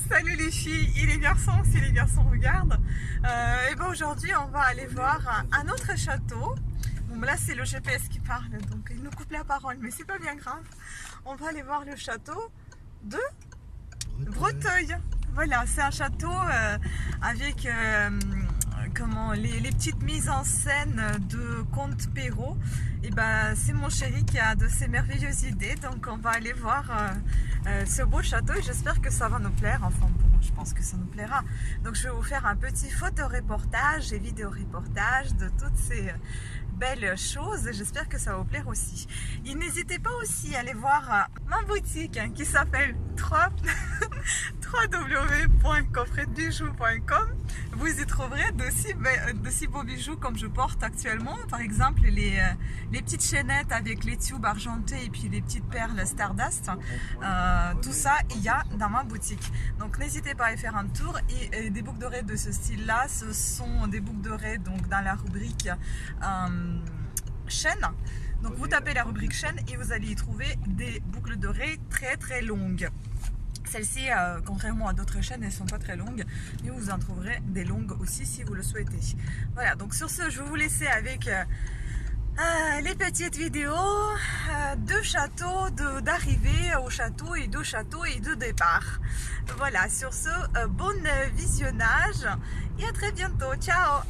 Salut les filles et les garçons, si les garçons regardent. Et ben aujourd'hui on va aller voir un autre château. Bon là c'est le GPS qui parle, donc il nous coupe la parole, mais c'est pas bien grave. On va aller voir le château de Breteuil. Voilà, c'est un château avec comment, les petites mises en scène de Comte Perrault. Et ben, c'est mon chéri qui a de ces merveilleuses idées. Donc on va aller voir ce beau château et j'espère que ça va nous plaire. Enfin bon, je pense que ça nous plaira. Donc je vais vous faire un petit photoreportage et vidéo-reportage de toutes ces belles choses. J'espère que ça va vous plaire aussi. Et n'hésitez pas aussi à aller voir ma boutique qui s'appelle 3 www.coffretbijoux.com. Vous y trouverez de si beaux bijoux comme je porte actuellement. Par exemple, les petites chaînettes avec les tubes argentés et puis les petites perles Stardust. Tout ça, il y a dans ma boutique. Donc n'hésitez pas à y faire un tour. Et des boucles d'oreilles de ce style-là, ce sont des boucles d'oreilles donc dans la rubrique chaîne. Donc vous tapez la rubrique chaîne et vous allez y trouver des boucles d'oreilles très très longues. Celles-ci, contrairement à d'autres chaînes, elles ne sont pas très longues, mais vous en trouverez des longues aussi si vous le souhaitez. Voilà, donc sur ce, je vais vous laisser avec les petites vidéos de châteaux, d'arrivée au château et de château et de départ. Voilà, sur ce, bon visionnage et à très bientôt. Ciao!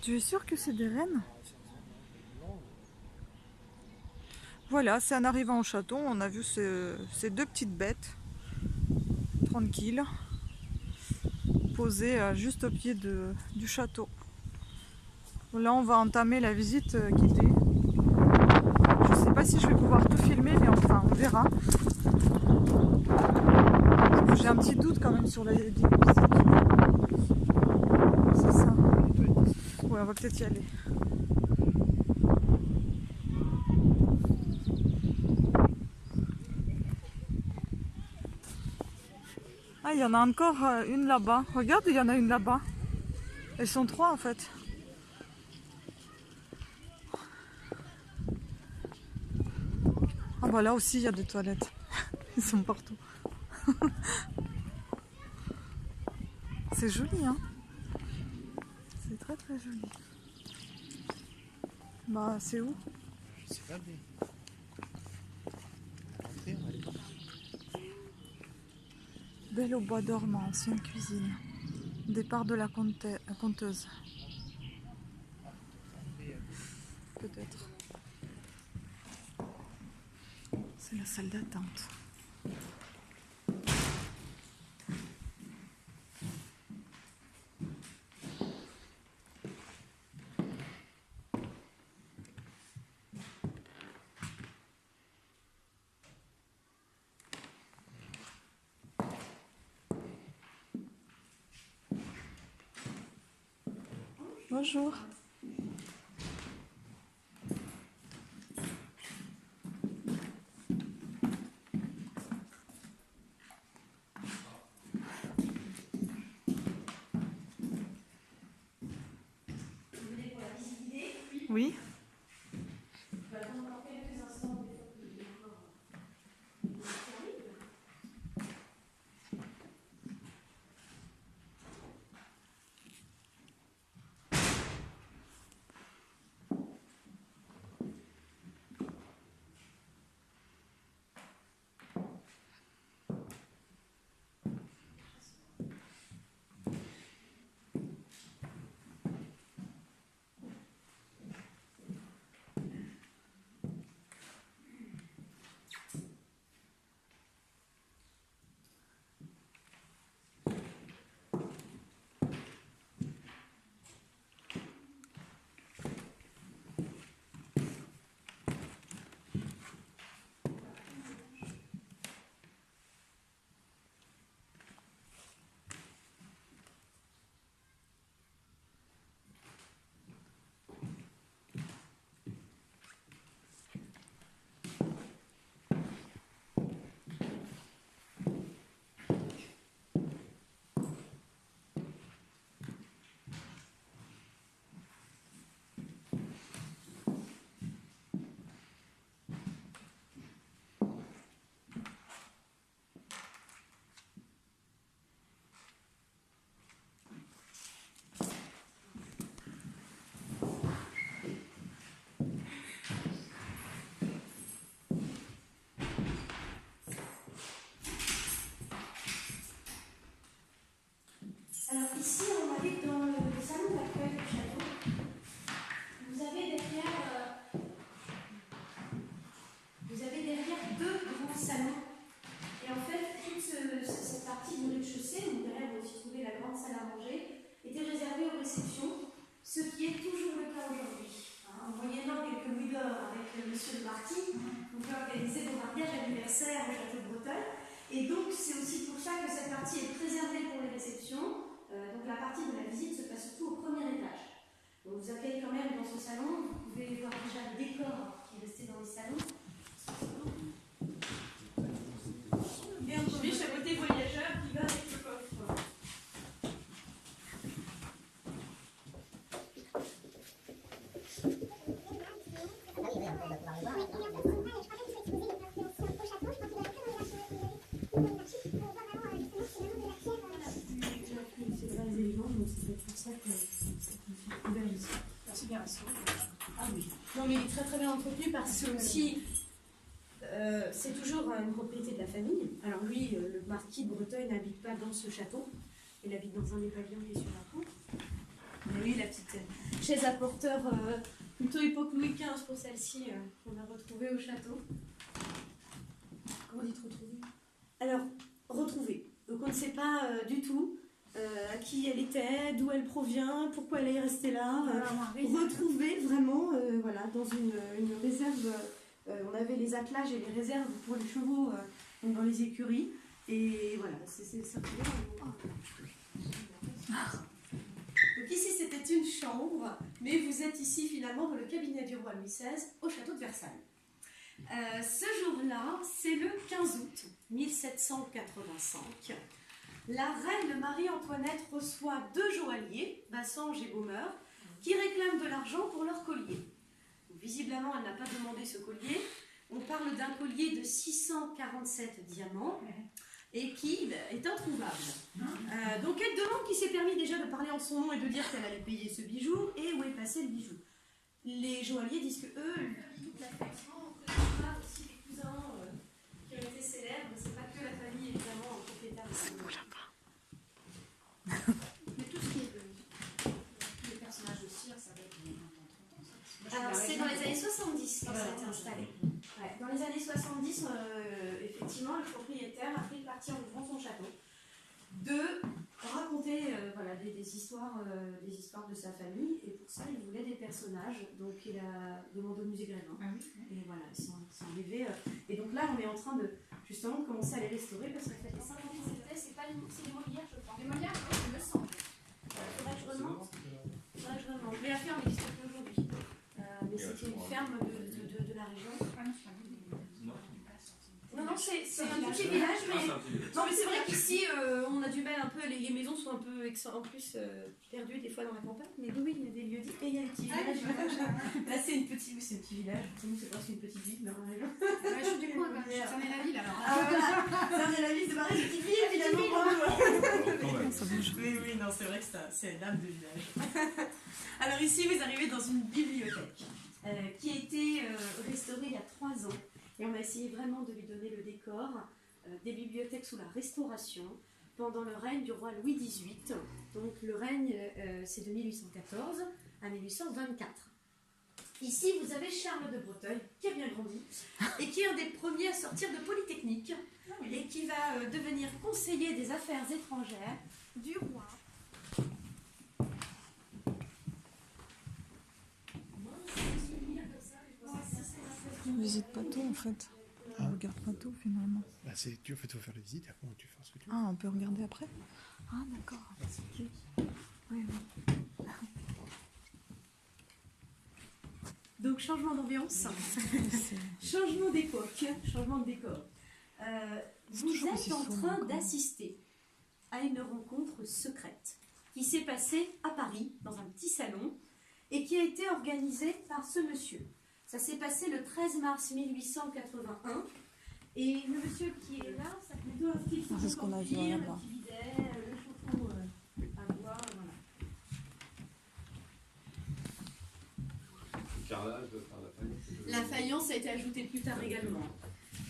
Tu es sûr que c'est des rennes? Voilà, c'est en arrivant au château, on a vu ces deux petites bêtes, tranquilles, posées juste au pied du château. Là, on va entamer la visite guidée. Je ne sais pas si je vais pouvoir tout filmer, mais enfin, on verra. J'ai un petit doute quand même sur la visite guidée. C'est ça. Ouais, on va peut-être y aller. Ah, il y en a encore une là-bas. Regarde, il y en a une là-bas. Elles sont trois en fait. Ah bah là aussi il y a des toilettes. Ils sont partout. C'est joli hein. C'est très très joli. Bah c'est où? Je sais pas bien. Rentrer, on va aller. Belle au bois dormant, ancienne cuisine. Départ de la conteuse. Peut-être. C'est la salle d'attente. Bonjour. Oui. Alors ici, on habite dans le salon d'accueil du château. Vous avez derrière deux grands salons. Et en fait, toute cette partie du rez-de-chaussée, où derrière vous aussi trouver la grande salle à manger, était réservée aux réceptions, ce qui est toujours le cas aujourd'hui. En moyennant quelques louis d'or avec monsieur le Marquis, vous pouvez organiser vos mariages anniversaires au château de Breteuil. Et donc, c'est aussi pour ça que cette partie est préservée pour les réceptions. Donc la partie de la visite se passe surtout au premier étage. On vous accueille quand même dans ce salon. Vous pouvez voir déjà le décor qui est resté dans les salons. Et un petit à côté voyageur qui va avec le coffre. Ah oui. Non mais il est très très bien entretenu parce que aussi c'est toujours une propriété de la famille. Alors lui, le marquis de Breteuil n'habite pas dans ce château, il habite dans un des pavillons qui est sur la cour. Mais Oui, la petite chaise à porteur, plutôt époque Louis XV pour celle-ci, qu'on a retrouvée au château. Comment dit retrouver? Alors, retrouvée. Donc on ne sait pas du tout à qui elle était, d'où elle provient, pourquoi elle est restée là. Retrouvée vraiment voilà, dans une réserve. On avait les attelages et les réserves pour les chevaux dans les écuries. Et voilà, c'est ça. Donc ici c'était une chambre, mais vous êtes ici finalement dans le cabinet du roi Louis XVI au château de Versailles. Ce jour-là, c'est le 15 août 1785. La reine Marie-Antoinette reçoit 2 joailliers, Bassange et Baumeur, qui réclament de l'argent pour leur collier. Donc, visiblement, elle n'a pas demandé ce collier. On parle d'un collier de 647 diamants et qui est introuvable. Donc elle demande qui s'est permis déjà de parler en son nom et de dire qu'elle allait payer ce bijou et où est passé le bijou. Les joailliers disent que eux, toute l'affection, aussi les cousins qui ont été célèbres, c'est pas que la famille évidemment propriétaire de ce bijou. Mais tout ce qui est Les personnages de cire, ça va être des 20 ans. Alors c'est dans les années 70 quand ça a été installé. Ouais, dans les années 70, effectivement, le propriétaire a pris le parti en ouvrant son château de raconter voilà, des histoires de sa famille, et pour ça il voulait des personnages, donc il a demandé au musée Grévin. Et voilà, ils sont arrivés. Et donc là on est en train de justement commencer à les restaurer parce qu'en fait les 50 ans c'est les Molières je pense. Les Molières, oui, il me semble. Faudrait que je remonte. Mais la ferme n'existe plus aujourd'hui. Mais c'était une ferme de la région. Non, c'est un petit village, mais... Non, mais c'est vrai qu'ici, on a du mal un peu, les maisons sont un peu, en plus, perdues des fois dans la campagne, mais oui, il y a des lieux dits, et il y a des petits villages. Là, c'est un petit village, pour nous, c'est presque une petite ville, mais en région. Ouais, je suis du coin, quand même. Ça est la ville, alors. Ah, voilà, ça est la ville, c'est pareil, une petite ville, finalement. Oui, non, c'est vrai que c'est l'âme de village. Alors ici, vous arrivez dans une bibliothèque qui a été restaurée il y a 3 ans. Et on a essayé vraiment de lui donner le décor des bibliothèques sous la Restauration pendant le règne du roi Louis XVIII. Donc le règne, c'est de 1814 à 1824. Ici, vous avez Charles de Breteuil, qui a bien grandi, et qui est un des premiers à sortir de Polytechnique, et qui va devenir conseiller des affaires étrangères du roi. On visite pas tout en fait. On regarde pas tout finalement. Bah, tu faut faire la visite, après tu fais ce que tu veux. Ah, on peut regarder après? Ah, d'accord. Oui, oui. Donc changement d'ambiance, changement d'époque, changement de décor. Vous êtes en train d'assister à une rencontre secrète qui s'est passée à Paris, dans un petit salon, et qui a été organisée par ce monsieur. Ça s'est passé le 13 mars 1881, et le monsieur qui est là, ça fait deux inscrits. C'est ce qu'on a vu là-bas. Le petit bidet, le chauffe-eau à bois, voilà. Carrelage par la faïence. La faïence a été ajoutée plus tard également.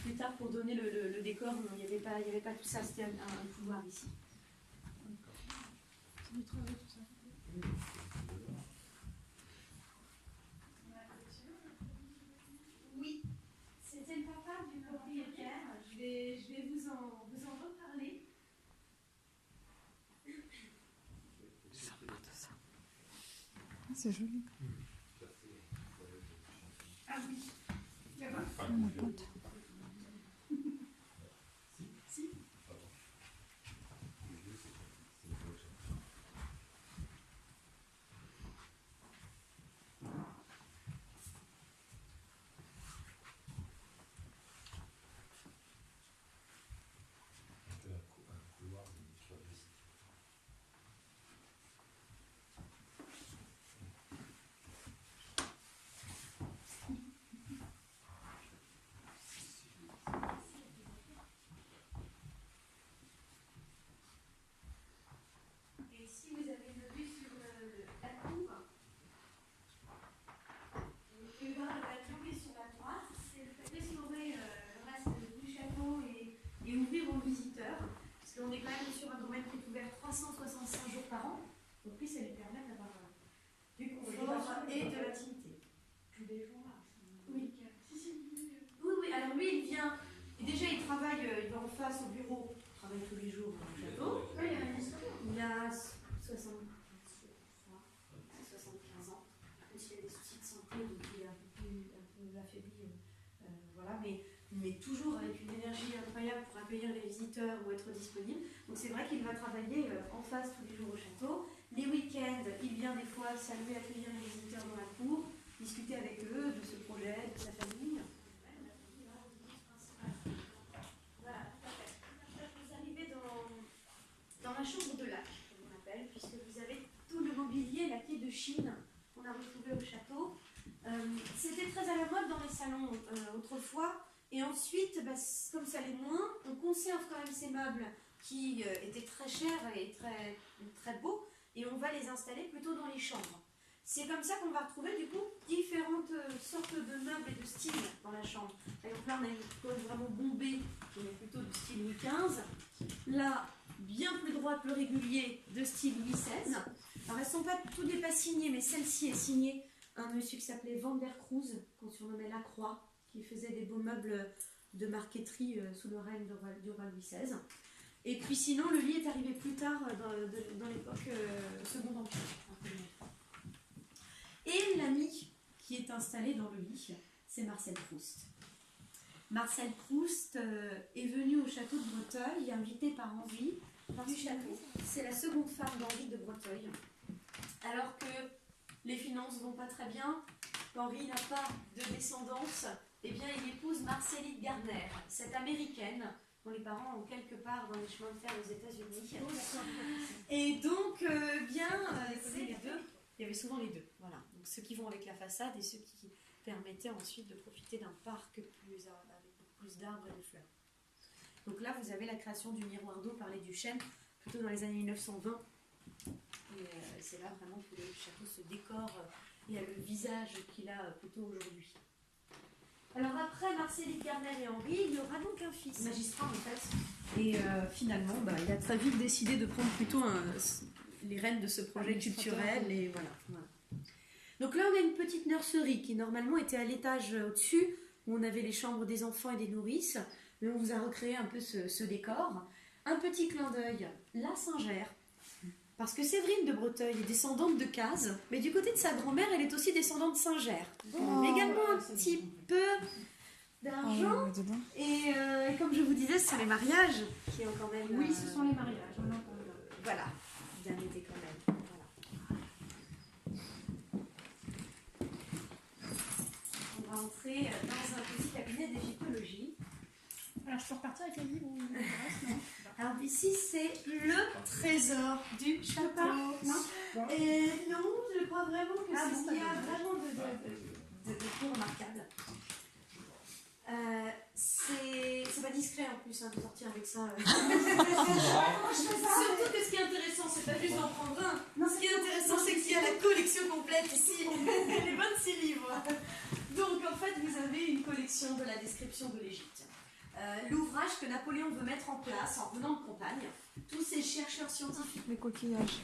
Plus tard pour donner le décor, il n'y avait pas tout ça, c'était un pouvoir ici. C'est du travail, tout ça. Oui, c'était le papa du propriétaire. Je vais vous en reparler. C'est joli. Ah oui. Là-bas. Ma pote. Si. travaille tous les jours au château. Il a 75 ans. Même s'il a des soucis de santé, donc il est un peu affaibli. Voilà, mais toujours avec une énergie incroyable pour accueillir les visiteurs ou être disponible. Donc c'est vrai qu'il va travailler en face tous les jours au château. Les week-ends, il vient des fois saluer, accueillir les visiteurs dans la cour, discuter avec eux de ce projet, de sa famille. Voilà, vous arrivez dans la chambre de lac, comme on appelle, puisque vous avez tout le mobilier laqué de Chine qu'on a retrouvé au château. C'était très à la mode dans les salons autrefois, et ensuite, comme ça l'est moins, on conserve quand même ces meubles qui étaient très chers et très, très beaux, et on va les installer plutôt dans les chambres. C'est comme ça qu'on va retrouver du coup différentes sortes de meubles et de styles dans la chambre. Par exemple, là on a une colle vraiment bombée qui est plutôt du style Louis XV. Là, bien plus droit, plus régulier, de style Louis XVI. Alors elles ne sont pas toutes les pas signées, mais celle-ci est signée un monsieur qui s'appelait Van der Cruz, qu'on surnommait La Croix, qui faisait des beaux meubles de marqueterie sous le règne du roi Louis XVI. Et puis sinon, le lit est arrivé plus tard dans l'époque Second Empire. Et l'ami qui est installé dans le lit, c'est Marcel Proust. Marcel Proust est venu au château de Breteuil, invité par Henri du château. C'est la seconde femme d'Henri de Breteuil. Alors que les finances vont pas très bien, qu'Henri n'a pas de descendance, eh bien il épouse Marcellite Garner, cette américaine dont les parents ont quelque part dans les chemins de fer aux États-Unis. Et donc, c'est les deux. Il y avait souvent les deux. Voilà. Donc ceux qui vont avec la façade et ceux qui permettaient ensuite de profiter d'un parc avec beaucoup plus d'arbres et de fleurs. Donc là, vous avez la création du miroir d'eau par les Duchesne, plutôt dans les années 1920. Et c'est là vraiment que le château se décore et a le visage qu'il a plutôt aujourd'hui. Alors après Marcellite Garner et Henri, il y aura donc un fils, magistrat en fait. Et finalement, il a très vite décidé de prendre plutôt les rênes de ce projet culturel. Et voilà. Donc là, on a une petite nurserie qui normalement était à l'étage au-dessus, où on avait les chambres des enfants et des nourrices. Mais on vous a recréé un peu ce décor. Un petit clin d'œil, la Singère. Parce que Séverine de Breteuil est descendante de Cazes, mais du côté de sa grand-mère, elle est aussi descendante de Singère. Donc également un petit peu d'argent. Et comme je vous disais, ce sont les mariages qui ont quand même... Oui, ce sont les mariages, on entend. Voilà, bien aidé quand même. Voilà. On va entrer dans un petit cabinet d'égyptologie. Alors, je peux repartir avec le livre ou le reste, non? Alors ici, c'est le trésor du château. Non. Et non, je crois vraiment que c'est ce qu'il y a bon, vraiment de plus remarquable. C'est pas discret en plus de sortir avec ça. Surtout que ce qui est intéressant, c'est pas juste d'en prendre un. Ce qui est intéressant, c'est qu'il y a la collection complète ici, les 26 livres. Donc en fait, vous avez une collection de la description de l'Égypte. L'ouvrage que Napoléon veut mettre en place en venant de campagne. Tous ces chercheurs scientifiques. Les coquillages.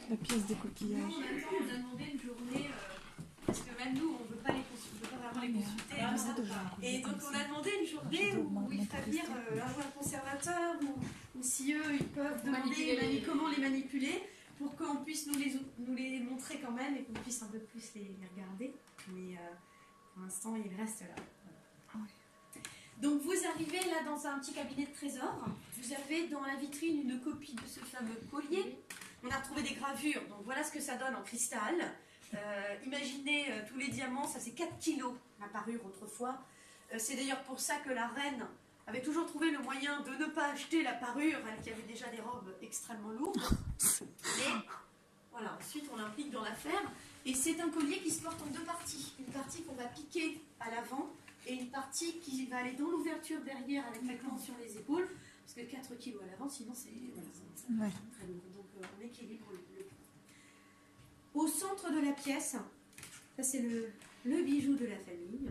La pièce des coquillages. Nous, en même temps, on a demandé une journée, parce que même nous, on ne veut pas vraiment les consulter. Et donc, on a demandé une journée où il ferait venir un conservateur, ou si eux, ils peuvent demander comment les manipuler, pour qu'on puisse nous les montrer quand même, et qu'on puisse un peu plus les regarder. Mais pour l'instant, ils restent là. Donc vous arrivez là dans un petit cabinet de trésor. Vous avez dans la vitrine une copie de ce fameux collier. On a retrouvé des gravures, donc voilà ce que ça donne en cristal. Imaginez tous les diamants, ça c'est 4 kilos la parure autrefois. C'est d'ailleurs pour ça que la reine avait toujours trouvé le moyen de ne pas acheter la parure, elle qui avait déjà des robes extrêmement lourdes. Et voilà, ensuite on l'implique dans l'affaire. Et c'est un collier qui se porte en deux parties. Une partie qu'on va piquer à l'avant et une partie qui va aller dans l'ouverture derrière avec la corde sur les épaules. Parce que 4 kilos à l'avant, sinon c'est très lourd. Donc on équilibre le poids. Au centre de la pièce, ça c'est le bijou de la famille.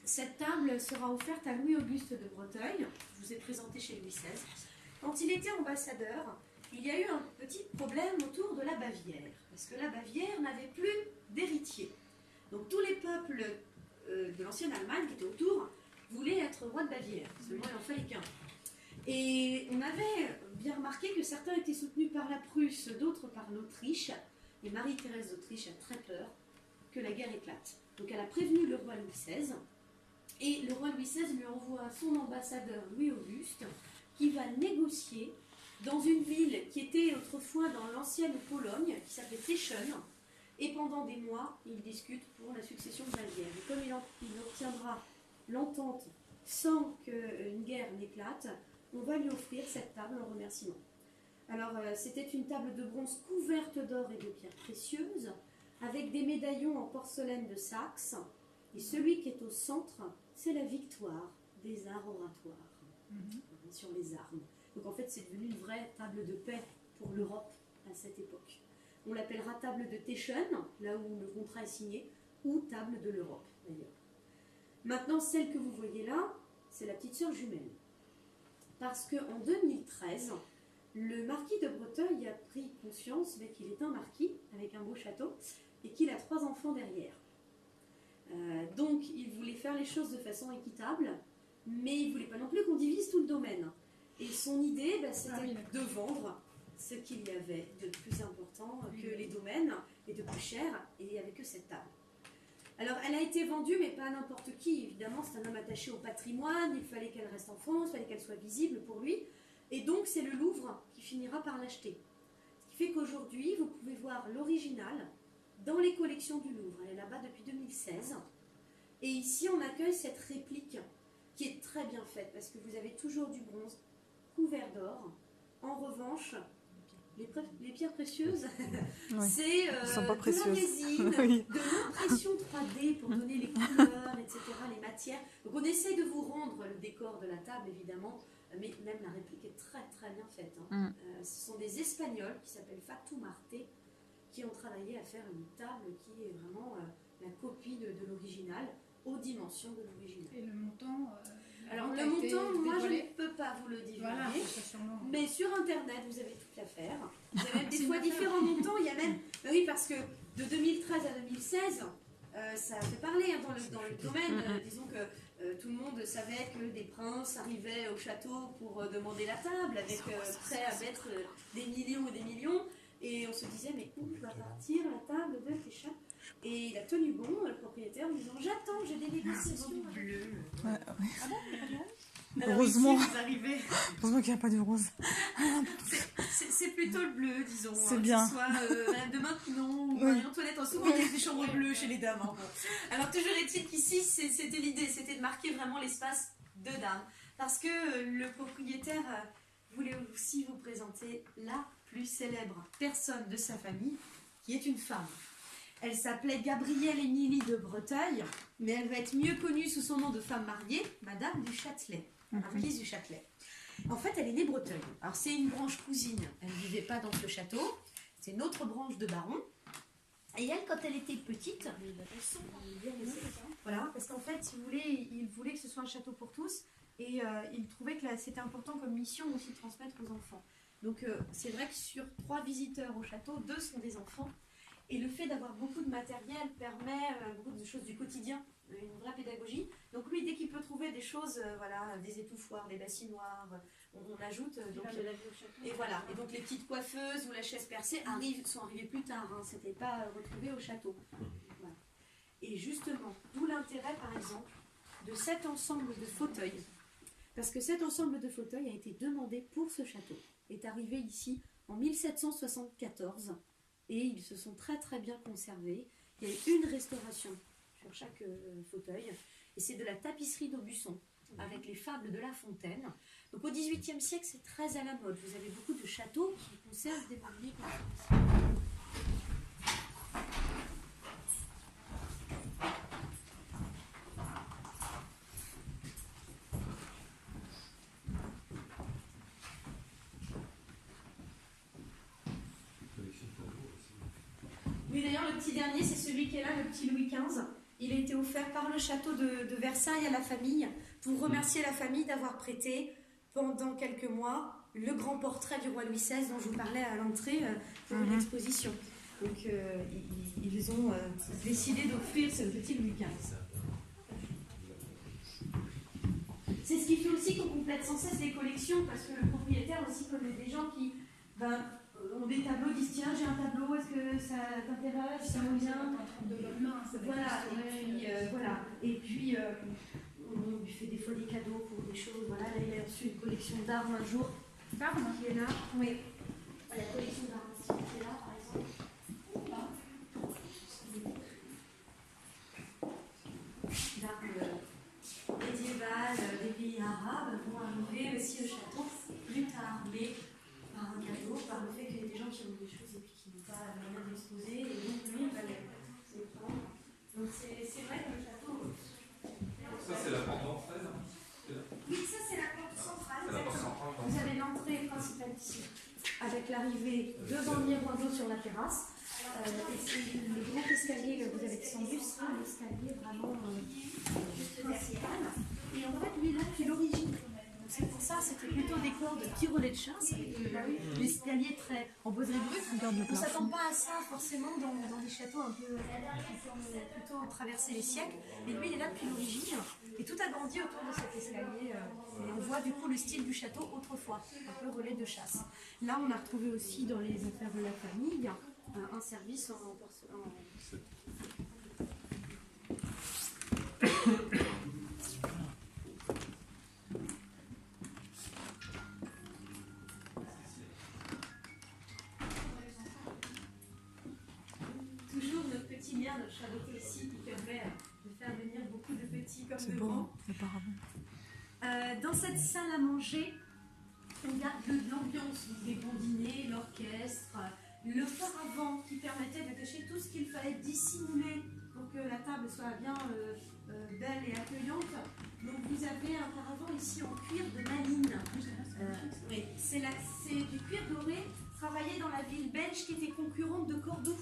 Cette table sera offerte à Louis-Auguste de Breteuil. Je vous ai présenté chez Louis XVI. Quand il était ambassadeur, il y a eu un petit problème autour de la Bavière, parce que la Bavière n'avait plus d'héritier. Donc tous les peuples de l'ancienne Allemagne qui étaient autour voulaient être rois de Bavière, seulement il en fallait qu'un. Et on avait bien remarqué que certains étaient soutenus par la Prusse, d'autres par l'Autriche, et Marie-Thérèse d'Autriche a très peur que la guerre éclate. Donc elle a prévenu le roi Louis XVI, et le roi Louis XVI lui envoie son ambassadeur Louis-Auguste, qui va négocier dans une ville qui était autrefois dans l'ancienne Pologne, qui s'appelait Teschen, et pendant des mois, il discute pour la succession de Bavière. Et comme il obtiendra l'entente sans qu'une guerre n'éclate, on va lui offrir cette table en remerciement. Alors, c'était une table de bronze couverte d'or et de pierres précieuses, avec des médaillons en porcelaine de Saxe, et celui qui est au centre, c'est la victoire des arts oratoires, sur les armes. Donc en fait, c'est devenu une vraie table de paix pour l'Europe à cette époque. On l'appellera table de Teschen, là où le contrat est signé, ou table de l'Europe, d'ailleurs. Maintenant, celle que vous voyez là, c'est la petite sœur jumelle. Parce qu'en 2013, le marquis de Breteuil a pris conscience qu'il est un marquis, avec un beau château, et qu'il a 3 enfants derrière. Donc, il voulait faire les choses de façon équitable, mais il ne voulait pas non plus qu'on divise tout le domaine. Et son idée, c'était de vendre ce qu'il y avait de plus important que les domaines et de plus cher, et il n'y avait que cette table. Alors, elle a été vendue, mais pas à n'importe qui. Évidemment, c'est un homme attaché au patrimoine, il fallait qu'elle reste en France, il fallait qu'elle soit visible pour lui. Et donc, c'est le Louvre qui finira par l'acheter. Ce qui fait qu'aujourd'hui, vous pouvez voir l'original dans les collections du Louvre. Elle est là-bas depuis 2016. Et ici, on accueille cette réplique qui est très bien faite, parce que vous avez toujours du bronze couvert d'or. En revanche, les pierres précieuses, c'est de la résine, Oui. de l'impression 3D pour donner les couleurs, etc., les matières. Donc on essaie de vous rendre le décor de la table, évidemment, mais même la réplique est très très bien faite. Ce sont des Espagnols qui s'appellent Fatou Marte qui ont travaillé à faire une table qui est vraiment la copie de l'original, aux dimensions de l'original. Et le montant Alors le montant, moi je ne peux pas vous le divulguer, voilà, ça sûrement. mais sur internet vous avez toute l'affaire. Vous avez même des fois différents montants, il y a même, oui, parce que de 2013 à 2016, ça a fait parler dans le domaine. Disons que tout le monde savait que des princes arrivaient au château pour demander la table, avec prêt à mettre des millions et des millions, et on se disait mais où va partir la table de Teschen? Et il a tenu bon, le propriétaire, en disant j'attends, j'ai des négociations. Bleu. Ouais. Ah bon, il y a pas de rose? Alors Heureusement. ici, vous arrivez. Heureusement qu'il n'y a pas de rose. C'est plutôt le bleu, disons. C'est bien. Que ce soit Madame de Maintenon ou Marie-Antoinette. Souvent, il y a des chambres bleues chez les dames. Bon. Alors, toujours est-il qu'ici, c'était l'idée, c'était de marquer vraiment l'espace de dames. Parce que le propriétaire voulait aussi vous présenter la plus célèbre personne de sa famille, qui est une femme. Elle s'appelait Gabrielle Émilie de Breteuil, mais elle va être mieux connue sous son nom de femme mariée, Madame du Châtelet, marquise du Châtelet. En fait, elle est née Breteuil. Alors, c'est une branche cousine. Elle ne vivait pas dans ce château. C'est une autre branche de baron. Et elle, quand elle était petite, voilà, parce qu'en fait, si vous voulez, il voulait que ce soit un château pour tous, et il trouvait que c'était important comme mission aussi de transmettre aux enfants. Donc, c'est vrai que sur 3 visiteurs au château, 2 sont des enfants. Et le fait d'avoir beaucoup de matériel permet beaucoup de choses du quotidien, une vraie pédagogie. Donc lui, dès qu'il peut trouver des choses, voilà, des étouffoirs, des bassinoires, on ajoute. Donc, et voilà. Et donc les petites coiffeuses ou la chaise percée sont arrivées plus tard. Hein, c'était pas retrouvé au château. Voilà. Et justement, d'où l'intérêt, par exemple, de cet ensemble de fauteuils. Parce que cet ensemble de fauteuils a été demandé pour ce château. Est arrivé ici en 1774. Et ils se sont très très bien conservés. Il y a eu une restauration sur chaque fauteuil. Et c'est de la tapisserie d'Aubusson, avec les fables de La Fontaine. Donc au XVIIIe siècle, c'est très à la mode. Vous avez beaucoup de châteaux qui conservent des mobiliers comme ça. Oui, d'ailleurs, le petit dernier, c'est celui qui est là, le petit Louis XV. Il a été offert par le château de Versailles à la famille pour remercier la famille d'avoir prêté pendant quelques mois le grand portrait du roi Louis XVI dont je vous parlais à l'entrée pour l'exposition. Donc ils ont décidé d'offrir ce petit Louis XV. C'est ce qui fait aussi qu'on complète sans cesse les collections, parce que le propriétaire aussi connaît des gens qui ont des tableaux, disent tiens j'ai un tableau, est-ce que ça t'intéresse, ça me vient. Voilà, voilà. Et puis on lui fait des fois des cadeaux pour des choses. Voilà, là il a reçu une collection d'armes un jour. D'armes qui est là. Oui. La collection d'armes qui est là par exemple. D'armes médiévales des pays arabes vont arriver aussi au château plus tard, mais par un cadeau, par le fait qu'il y a des gens qui ont des choses et puis qui n'ont pas le moyen d'exposer, et donc lui il va les prendre. Donc c'est vrai que le château. Ça, c'est la porte d'entrée, non? Oui, ça c'est la porte centrale. C'est la porte centrale. Vous avez l'entrée principale ici, avec l'arrivée devant le miroir d'eau sur la terrasse. Et c'est le grand escalier que vous avez descendu, sera l'escalier vraiment principal. Et en fait, lui là, depuis l'origine. C'est pour ça, c'était plutôt des corps de petits relais de chasse, avec l'escalier très en boiserie brute. On ne s'attend pas à ça forcément dans des châteaux un peu qui ont plutôt traversé les siècles. Et lui, il est là depuis l'origine. Et tout a grandi autour de cet escalier. Et on voit du coup le style du château autrefois, un peu relais de chasse. Là, on a retrouvé aussi dans les affaires de la famille un service en toujours notre petit lien, notre chapeau ici qui permet de faire venir beaucoup de petits comme de grands. Dans cette salle à manger, on garde de l'ambiance, des bons dîners, l'orchestre, le paravent qui permettait de cacher tout ce qu'il fallait dissimuler pour que la table soit bien belle et accueillante. Donc vous avez un paravent ici en cuir de Malines. Oui, c'est du cuir doré travaillé dans la ville belge qui était concurrente de Cordoue.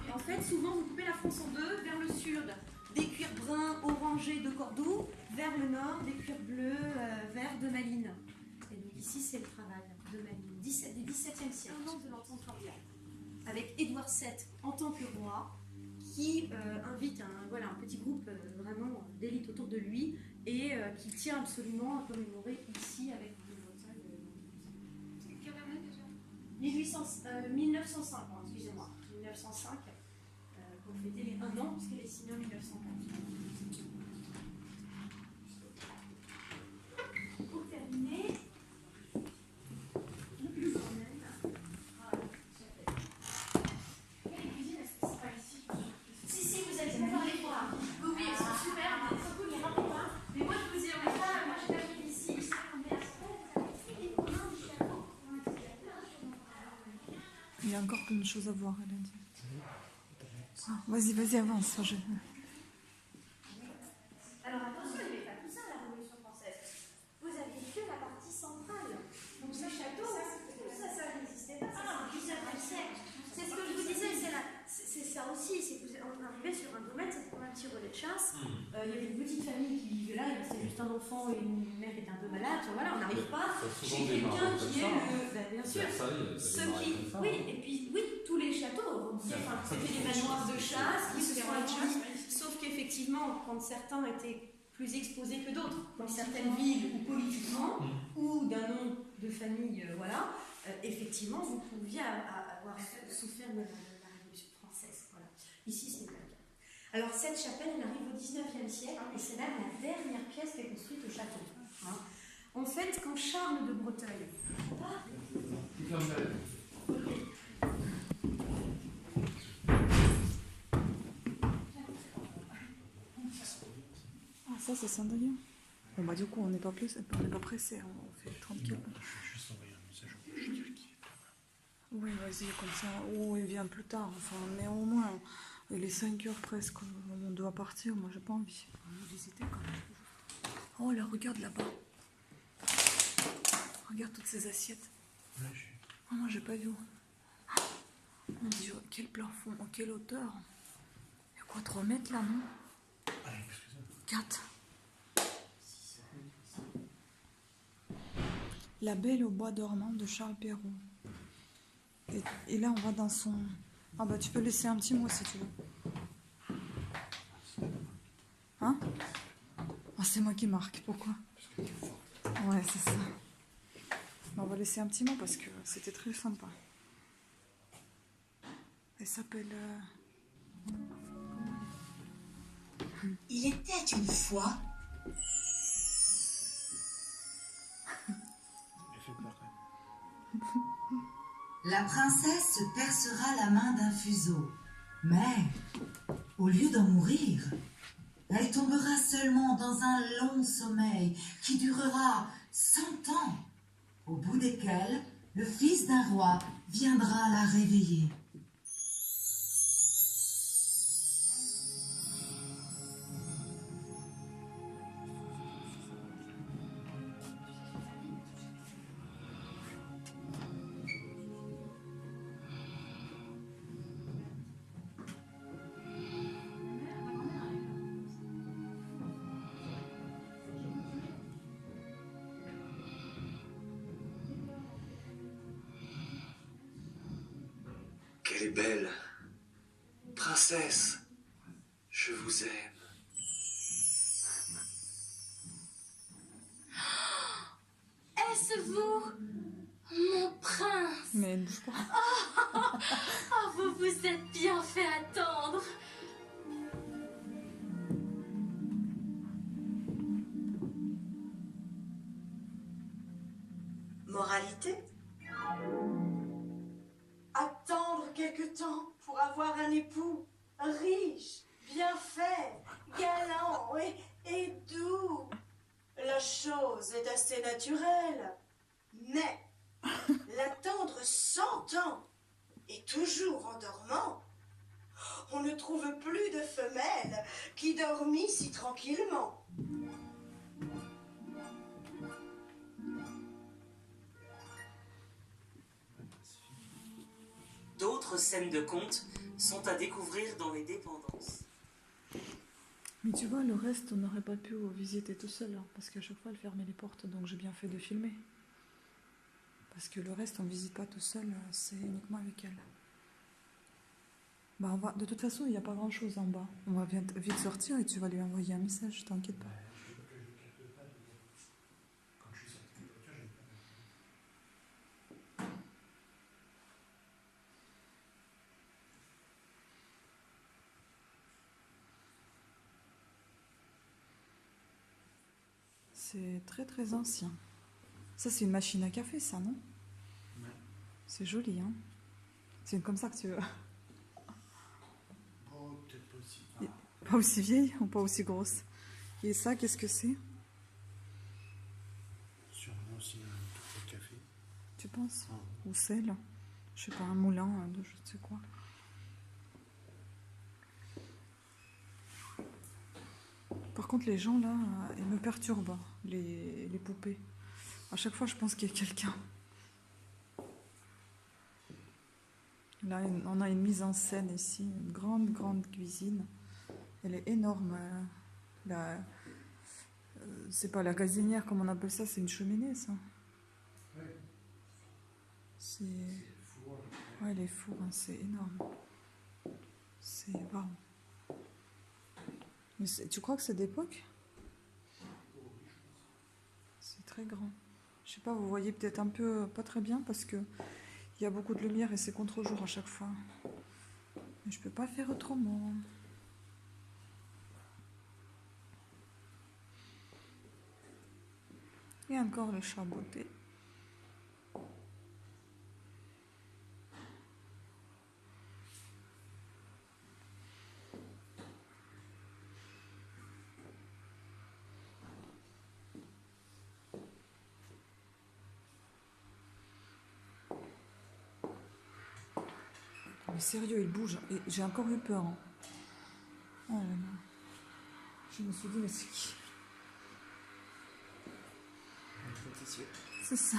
Et en fait, souvent vous coupez la France en deux, vers le sud, des cuirs bruns orangés de Cordoue, vers le nord, des cuirs bleus verts de Malines. Et donc ici, c'est le travail de Malines, du XVIIe siècle, de l'entente royale, avec Édouard VII en tant que roi, qui invite un petit groupe vraiment d'élite autour de lui et qui tient absolument à commémorer ici avec le Bretagne. 1905, excusez-moi, 1905, pour fêter les 1 an, puisqu'elle est signée en 1904. Pour terminer, si, vous allez pouvoir les voir. Oui, elles sont super, mais surtout les rappelez pas. Mais moi, je vous ai envoyé ça, moi, je l'ai mis ici. Il y a encore plein de choses à voir, elle a dit. Vas-y, avance. Alors attention, il n'y avait pas tout ça à la Révolution française. Vous aviez que la partie centrale. Donc ce château, ça n'existait pas, c'est le 19e siècle. C'est ce que je vous disais, c'est ça aussi, c'est que vous arrivez sur un domaine, c'est pour un petit relais de chasse. Il y avait une petite famille qui vivait là, il restait juste un enfant et une mère qui était un peu malade. Voilà, on n'arrive pas chez quelqu'un qui est bien sûr, ceux qui... Oui, et puis oui, tous les châteaux, c'était des manoirs de chasse qui se sont agrandis, sauf qu'effectivement, quand certains étaient plus exposés que d'autres, dans certaines villes ou politiquement, ou d'un nom de famille, voilà, effectivement, vous pouviez avoir souffert de la Révolution française. Voilà. Ici, ce n'est pas le cas. Alors, cette chapelle, elle arrive au 19e siècle, et c'est même la dernière pièce qui est construite au château. Hein. En fait, quand Charles de Breteuil... Ça, c'est Saint-Denis. Bon, bah, du coup, on n'est pas pressé, hein, on fait tranquille. Je vais juste envoyer un message au juge qui est là. Oui, vas-y, comme ça. Oh, il vient plus tard, enfin, mais au moins, il est 5 heures presque, on doit partir, moi, j'ai pas envie. J'hésitais quand même. Oh, là, regarde là-bas. Regarde toutes ces assiettes. Ouais, oh, moi, j'ai pas vu. Mon Dieu, quel plafond, quelle hauteur. Il y a quoi, 3 mètres là, non? allez, plus que ça. 4. La Belle au bois dormant de Charles Perrault. Et là, on va dans son... Ah bah, tu peux laisser un petit mot si tu veux. Hein? Ah, c'est moi qui marque. Pourquoi? Ouais, c'est ça. On va laisser un petit mot parce que c'était très sympa. Elle s'appelle... Il était une fois. Elle fait peur quand même. La princesse se percera la main d'un fuseau. Mais, au lieu d'en mourir, elle tombera seulement dans un long sommeil qui durera 100 ans, au bout desquels le fils d'un roi viendra la réveiller. Qu'elle est belle. Princesse, je vous aime. Est-ce vous, mon prince? Mais elle bouge pas. Oh, vous vous êtes bien fait attendre. Moralité? Attendre quelque temps pour avoir un époux riche, bien fait, galant et doux. La chose est assez naturelle. Mais l'attendre 100 ans et toujours en dormant, on ne trouve plus de femelle qui dormit si tranquillement. D'autres scènes de contes sont à découvrir dans les dépendances. Mais tu vois, le reste, on n'aurait pas pu visiter tout seul, hein, parce qu'à chaque fois, elle fermait les portes, donc j'ai bien fait de filmer. Parce que le reste, on ne visite pas tout seul, c'est uniquement avec elle. Bah, de toute façon, il n'y a pas grand-chose en bas. On va vite sortir et tu vas lui envoyer un message, t'inquiète pas. Quand je suis sorti de la voiture, j'ai eu peur. C'est très très ancien. Ça, c'est une machine à café, ça, non? Ouais. C'est joli, hein? C'est comme ça que tu veux. Oh, peut-être pas aussi. Pas aussi vieille ou pas aussi grosse. Et ça, qu'est-ce que c'est? Sûrement aussi un tout petit café. Tu penses? Ah. Ou sel? Je sais pas, un moulin de je ne sais quoi. Par contre, les gens là, ils me perturbent, les poupées. À chaque fois, je pense qu'il y a quelqu'un. Là, on a une mise en scène ici, une grande cuisine. Elle est énorme. C'est pas la gazinière comme on appelle ça, c'est une cheminée, ça. Ouais. C'est... Four. Ouais, les fours, hein, c'est énorme. C'est... Waouh. Mais tu crois que c'est d'époque? C'est très grand. Je sais pas, vous voyez peut-être un peu pas très bien parce que il y a beaucoup de lumière et c'est contre-jour à chaque fois. Mais je peux pas faire autrement. Et encore le chat beauté. Mais sérieux, il bouge. Et j'ai encore eu peur. Hein. Oh là là. Je me suis dit, mais c'est qui? C'est ça.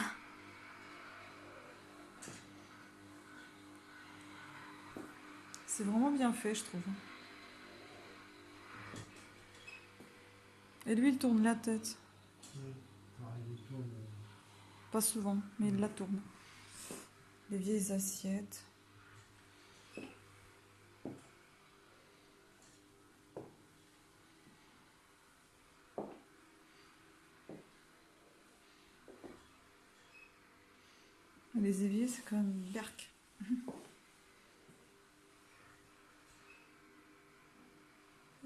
C'est vraiment bien fait, je trouve. Et lui, il tourne la tête. Alors, il tourne Pas souvent, mais il la tourne. Des vieilles assiettes. Les éviers, c'est quand même berk.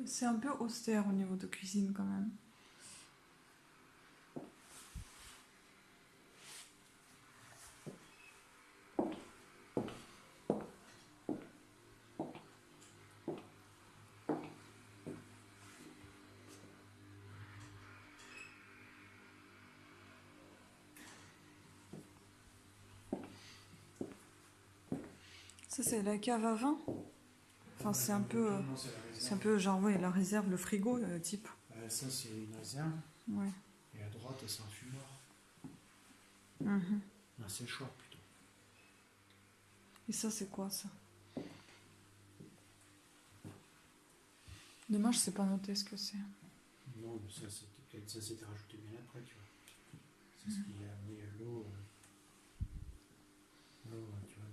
C'est un peu austère au niveau de cuisine quand même. Ça c'est la cave à vin. Enfin c'est un peu, Non, c'est la réserve. c'est un peu genre ouais, la réserve, le frigo type. Ça, c'est une réserve. Ouais. Et à droite, c'est un fumoir. Mhm. Un séchoir plutôt. Et ça c'est quoi ça? Dommage c'est pas noté ce que c'est. Non, mais ça s'était rajouté bien après, tu vois. C'est ce qui a amené l'eau, tu vois,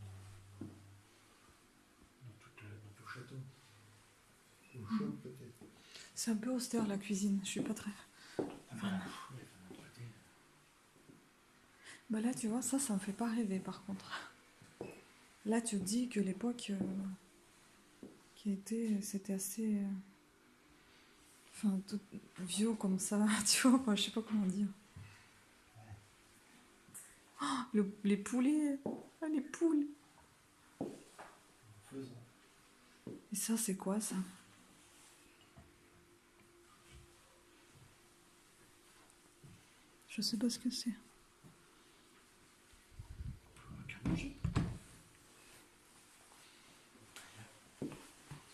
dans tout le château. Ou chaud peut-être. C'est un peu austère la cuisine, je suis pas très... Voilà. Bah là tu vois, ça me fait pas rêver par contre. Là tu te dis que l'époque c'était assez... Enfin, tout vieux comme ça, tu vois, quoi, je sais pas comment dire. Oh, les poulets, ah, les poules. Et ça, c'est quoi ça? Je sais pas ce que c'est. Manger. Il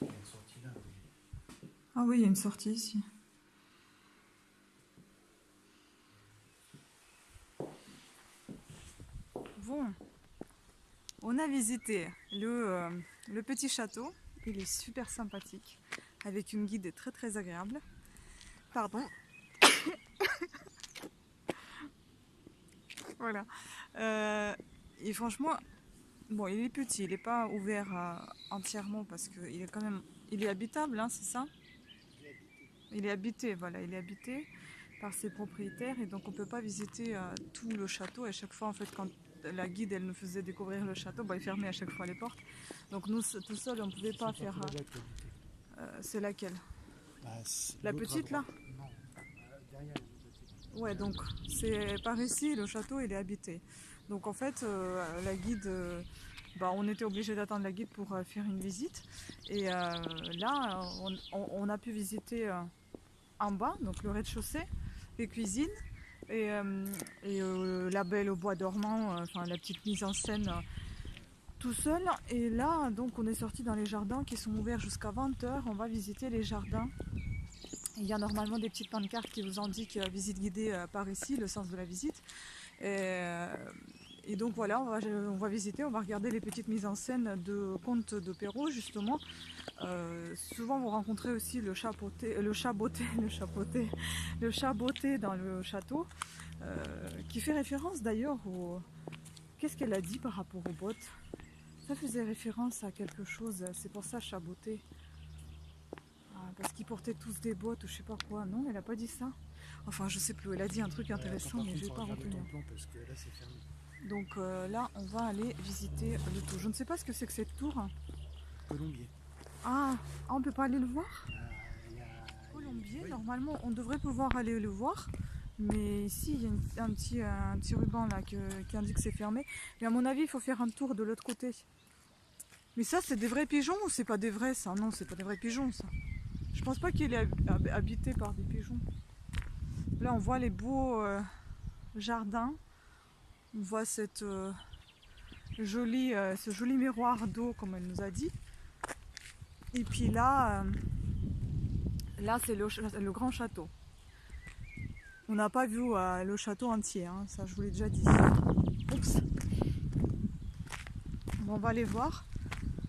y a une sortie là. Ah oui, il y a une sortie ici. Bon, on a visité le petit château. Il est super sympathique, avec une guide très très agréable. Pardon. Voilà. Et franchement, bon, il est petit, il n'est pas ouvert entièrement parce qu'il est quand même, il est habitable, hein, c'est ça? Il est habité, voilà, il est habité par ses propriétaires et donc on ne peut pas visiter tout le château. Et à chaque fois, en fait, quand la guide elle nous faisait découvrir le château, bah, il fermait à chaque fois les portes. Donc nous, tout seul, on ne pouvait pas faire. C'est laquelle? La petite là? Non, derrière les autres. Ouais, donc c'est par ici, le château il est habité. Donc en fait, la guide, bah, on était obligé d'attendre la guide pour faire une visite. Et là, on a pu visiter en bas, donc le rez-de-chaussée, les cuisines et la belle au bois dormant, enfin la petite mise en scène tout seul. Et là, donc on est sorti dans les jardins qui sont ouverts jusqu'à 20h. On va visiter les jardins. Il y a normalement des petites pancartes qui vous indiquent visite guidée par ici, le sens de la visite. Et donc voilà, on va visiter, on va regarder les petites mises en scène de contes de Perrault justement. Souvent vous rencontrez aussi le chat botté dans le château, qui fait référence d'ailleurs au... Qu'est-ce qu'elle a dit par rapport aux bottes? Ça faisait référence à quelque chose, c'est pour ça chat botté. Parce qu'ils portaient tous des bottes ou je sais pas quoi. Non, elle a pas dit ça. Enfin, je sais plus. Elle a dit un truc intéressant, mais je vais pas retenir. Parce que là, c'est fermé. Donc là, on va aller visiter le tour. Je ne sais pas ce que c'est que cette tour. Colombier. Ah, on peut pas aller le voir? Colombier, oui. normalement, on devrait pouvoir aller le voir. Mais ici, il y a un petit ruban là qui indique que c'est fermé. Mais à mon avis, il faut faire un tour de l'autre côté. Mais ça, c'est des vrais pigeons ou c'est pas des vrais ça? Non, c'est pas des vrais pigeons ça. Je pense pas qu'il est habité par des pigeons. Là, on voit les beaux jardins. On voit ce joli miroir d'eau, comme elle nous a dit. Et puis là, c'est le grand château. On n'a pas vu le château entier, hein, ça je vous l'ai déjà dit. Oups. Bon, on va aller voir.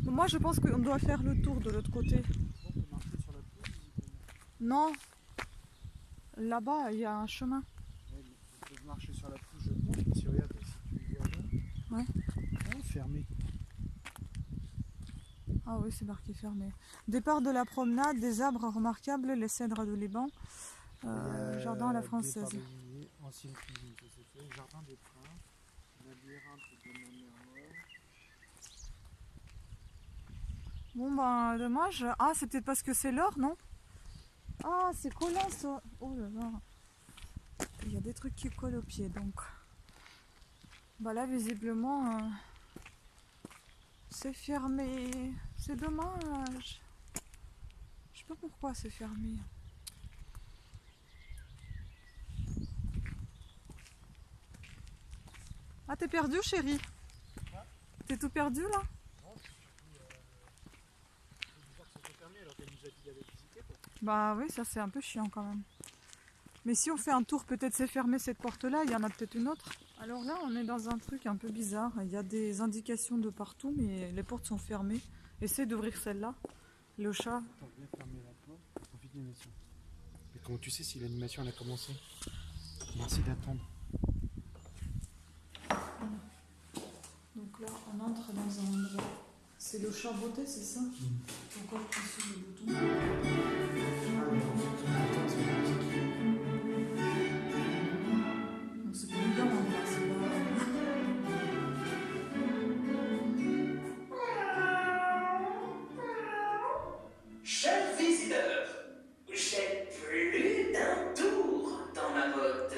Moi, je pense qu'on doit faire le tour de l'autre côté. Non, là-bas, il y a un chemin. peux marcher sur la touche de pont, mais si regarde, si tu vois là, Ouais. Fermé. Ah oui, c'est marqué fermé. Départ de la promenade, des arbres remarquables, les cèdres de Liban, jardin à la française. Ancienne cuisine, ça c'est fait. Jardin des princes, labyrinthe de ma mère. Bon ben dommage. Ah, c'est peut-être parce que c'est l'heure, non? Ah, c'est collant ça. Oh là là. Il y a des trucs qui collent aux pieds donc. Bah là visiblement c'est fermé. C'est dommage. Je sais pas pourquoi c'est fermé. Ah, t'es perdu chérie? T'es tout perdu là? Bah oui, ça c'est un peu chiant quand même. Mais si on fait un tour, peut-être c'est fermé cette porte-là, il y en a peut-être une autre. Alors là, on est dans un truc un peu bizarre. Il y a des indications de partout, mais les portes sont fermées. Essaye d'ouvrir celle-là. Le chat. Attends, viens fermer la porte. Profite de l'animation. Mais comment tu sais si l'animation elle a commencé? Merci d'attendre. Donc là, on entre dans un endroit. C'est le chat beauté, c'est ça? Pourquoi je prends sur le bouton? Donc c'est pour les gamins, là, c'est pas... Chers visiteurs, j'ai plus d'un tour dans ma botte.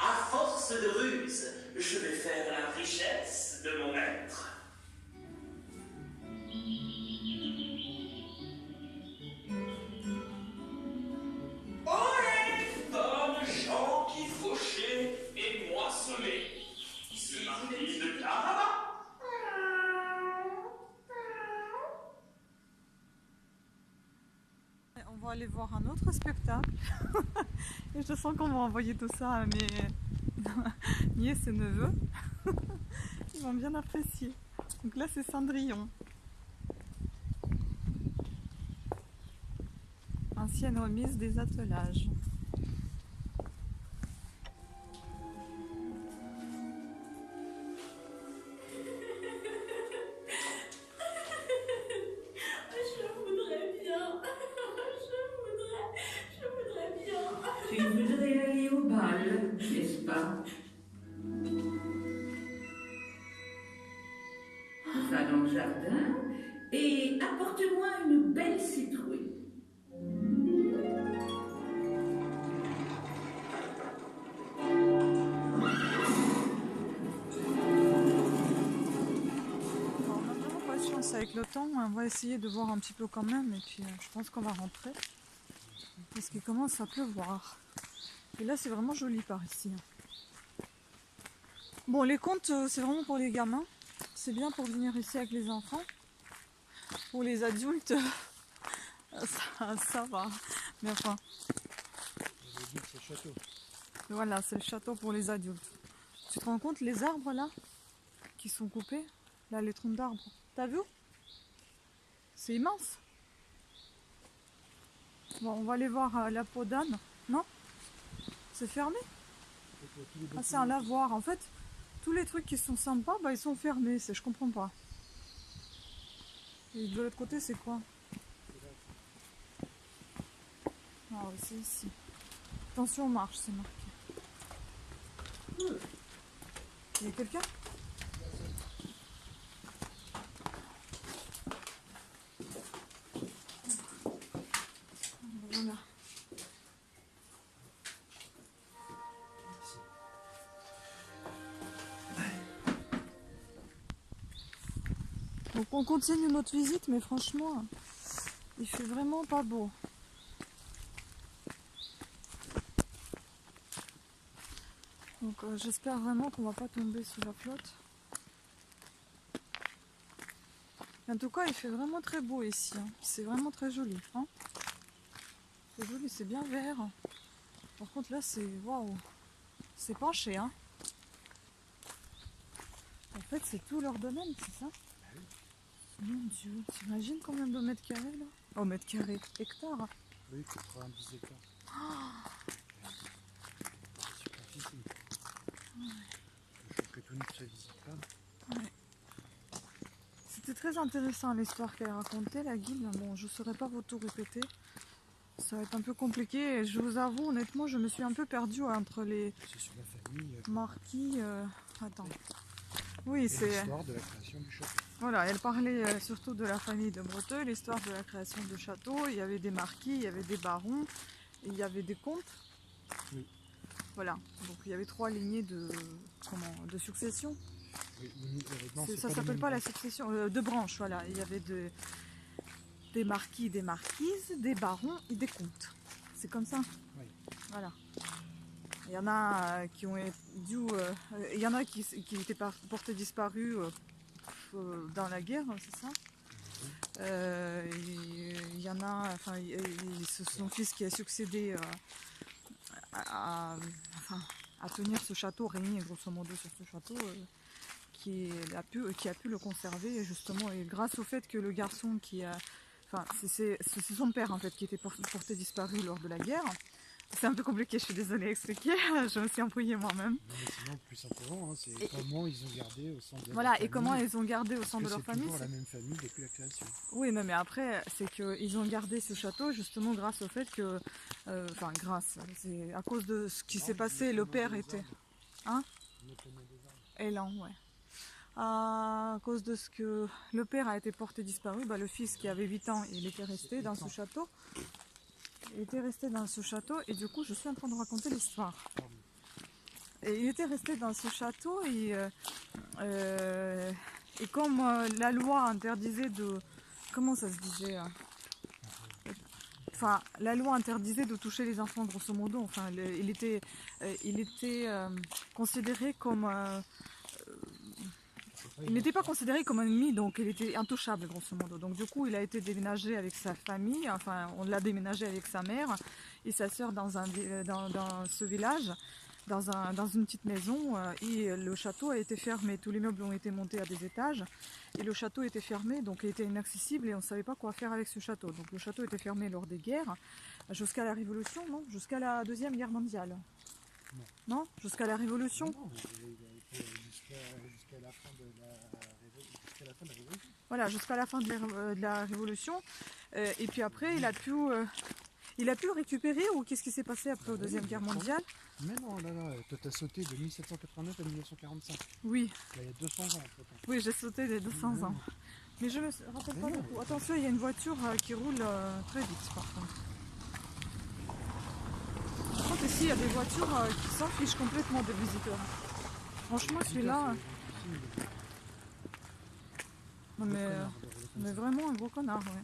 À force de ruse, je vais faire la richesse de mon maître. Ohé, bonnes gens qui fauchaient et moissonnaient. Ce marquis de Carabas. On va aller voir un autre spectacle. Et je sens qu'on va envoyer tout ça à mes nièces et neveux. Ils vont bien apprécier. Donc là, c'est Cendrillon. Ancienne remise des attelages. Tu voudrais aller au bal, n'est-ce pas? Va dans le jardin et apporte-moi une belle citrouille. On a vraiment patience avec le temps, on va essayer de voir un petit peu quand même et puis je pense qu'on va rentrer parce qu'il commence à pleuvoir. Et là c'est vraiment joli par ici. Bon, les contes c'est vraiment pour les gamins, c'est bien pour venir ici avec les enfants. Pour les adultes ça va, mais enfin C'est le château. voilà, c'est le château pour les adultes. Tu te rends compte les arbres là qui sont coupés? Là, les troncs d'arbres. T'as vu? C'est immense. Bon, on va aller voir la peau d'âne. Non? C'est fermé? Ah, c'est un lavoir. En fait, tous les trucs qui sont sympas, bah, ils sont fermés. Je comprends pas. Et de l'autre côté, c'est quoi? Ah oui, c'est ici. Attention aux marches, c'est marqué. Il y a quelqu'un? Voilà. Donc on continue notre visite, mais franchement, il fait vraiment pas beau. Donc j'espère vraiment qu'on va pas tomber sous la flotte. En tout cas, il fait vraiment très beau ici. Hein. C'est vraiment très joli. Hein, c'est joli, c'est bien vert. Par contre là, c'est waouh, c'est penché. Hein. En fait, c'est tout leur domaine, c'est ça? Mon Dieu, t'imagines combien de mètres carrés là? Oh, mètres carrés, hectares. Oui, 90 hectares. très intéressant l'histoire qu'elle racontait, la guide. Bon, je ne saurais pas vous tout répéter. Ça va être un peu compliqué. Et je vous avoue, honnêtement, je me suis un peu perdue entre les C'est sur la famille. marquis. Attends. Oui, c'est. L'histoire de la création du château. Voilà, elle parlait surtout de la famille de Breteuil, l'histoire de la création du château. Il y avait des marquis, il y avait des barons, et il y avait des comtes. Oui. Voilà, donc il y avait 3 lignées de succession. Oui, non, Ça s'appelle pas la succession, de branches, voilà. Il y avait des marquis, des marquises, des barons et des comtes. C'est comme ça. Oui. Voilà. Il y en a qui ont dû, il y en a qui étaient portés disparus dans la guerre, c'est ça. Il y en a, enfin, c'est son fils qui a succédé à tenir ce château, régner grosso modo sur ce château, qui a pu le conserver justement, et grâce au fait que le garçon c'est son père en fait qui était porté disparu lors de la guerre. C'est un peu compliqué, je suis désolée à expliquer, je me suis embrouillée moi-même. Non, mais sinon, plus simplement, hein, c'est comment ils ont gardé au sein de leur voilà, famille. et comment ils ont gardé au sein de leur famille. C'est toujours la même famille depuis la création. Oui, non, mais après, c'est qu'ils ont gardé ce château justement grâce au fait que... c'est à cause de ce qui s'est passé, le père était... Hein? Élan, ouais. À cause de ce que le père a été porté disparu, le fils qui avait 8 ans, il était resté dans ce château. Il était resté dans ce château et du coup je suis en train de raconter l'histoire. Et il était resté dans ce château et comme la loi interdisait de... Comment ça se disait Enfin, la loi interdisait de toucher les enfants grosso modo. Enfin, il était considéré comme... il n'était pas considéré comme un ennemi, donc il était intouchable grosso modo. Donc du coup, il a été déménagé avec sa famille, enfin on l'a déménagé avec sa mère et sa sœur dans ce village, dans une petite maison. Et le château a été fermé, tous les meubles ont été montés à des étages. Et le château était fermé, donc il était inaccessible et on ne savait pas quoi faire avec ce château. Donc le château était fermé lors des guerres, jusqu'à la Révolution, non? Jusqu'à la Deuxième Guerre mondiale. Non? Jusqu'à la Révolution? Non, jusqu'à la fin de la Révolution. Voilà, jusqu'à la fin de la Révolution. Et puis après, il a pu récupérer, ou qu'est-ce qui s'est passé après la Deuxième Guerre mondiale? Mais non, là, toi t'as sauté de 1789 à 1945. Oui. Là, il y a 200 ans en fait. Oui, j'ai sauté des 200 ans. Mais je me rappelle pas du tout. Attention, il y a une voiture qui roule très vite par contre. Par contre, ici, il y a des voitures qui s'en fichent complètement des visiteurs. Franchement, celui-là... Non mais vraiment un gros connard, ouais.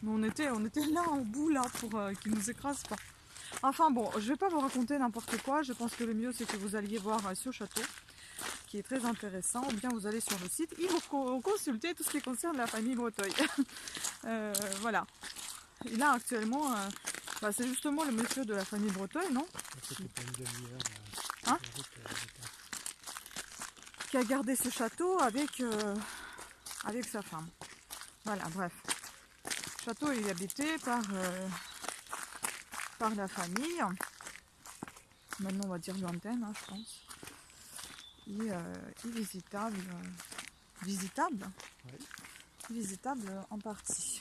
Mais on était là au bout là pour qu'ils nous écrasent pas. Enfin bon, je vais pas vous raconter n'importe quoi. Je pense que le mieux c'est que vous alliez voir ce château qui est très intéressant. Ou bien vous allez sur le site et vous consultez tout ce qui concerne la famille Breteuil. Voilà. Et là actuellement, c'est justement le monsieur de la famille Breteuil, non? Hein? Qui a gardé ce château avec sa femme. Voilà, bref. Le château est habité par la famille. Maintenant, on va dire lointaine, je pense. Et visitable. Visitable? Oui. Visitable en partie.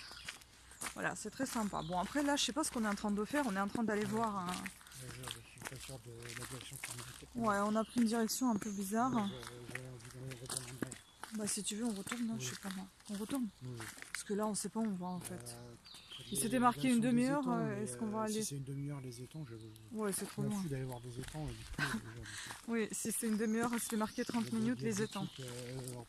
Voilà, c'est très sympa. Bon, après, là, je sais pas ce qu'on est en train de faire. On est en train d'aller voir un... Je suis pas sûr de la direction qu'on a prise. Ouais, on a pris une direction un peu bizarre. Si tu veux, on retourne, non? Oui. Je sais pas moi. On retourne? Oui. Parce que là, on sait pas où on va en fait. Il s'était marqué une demi-heure, est-ce qu'on va aller... Si c'est une demi-heure, les étangs, ouais, c'est trop loin. d'aller voir des étangs. Oui, si c'est une demi-heure, c'était marqué 30 minutes, les étangs.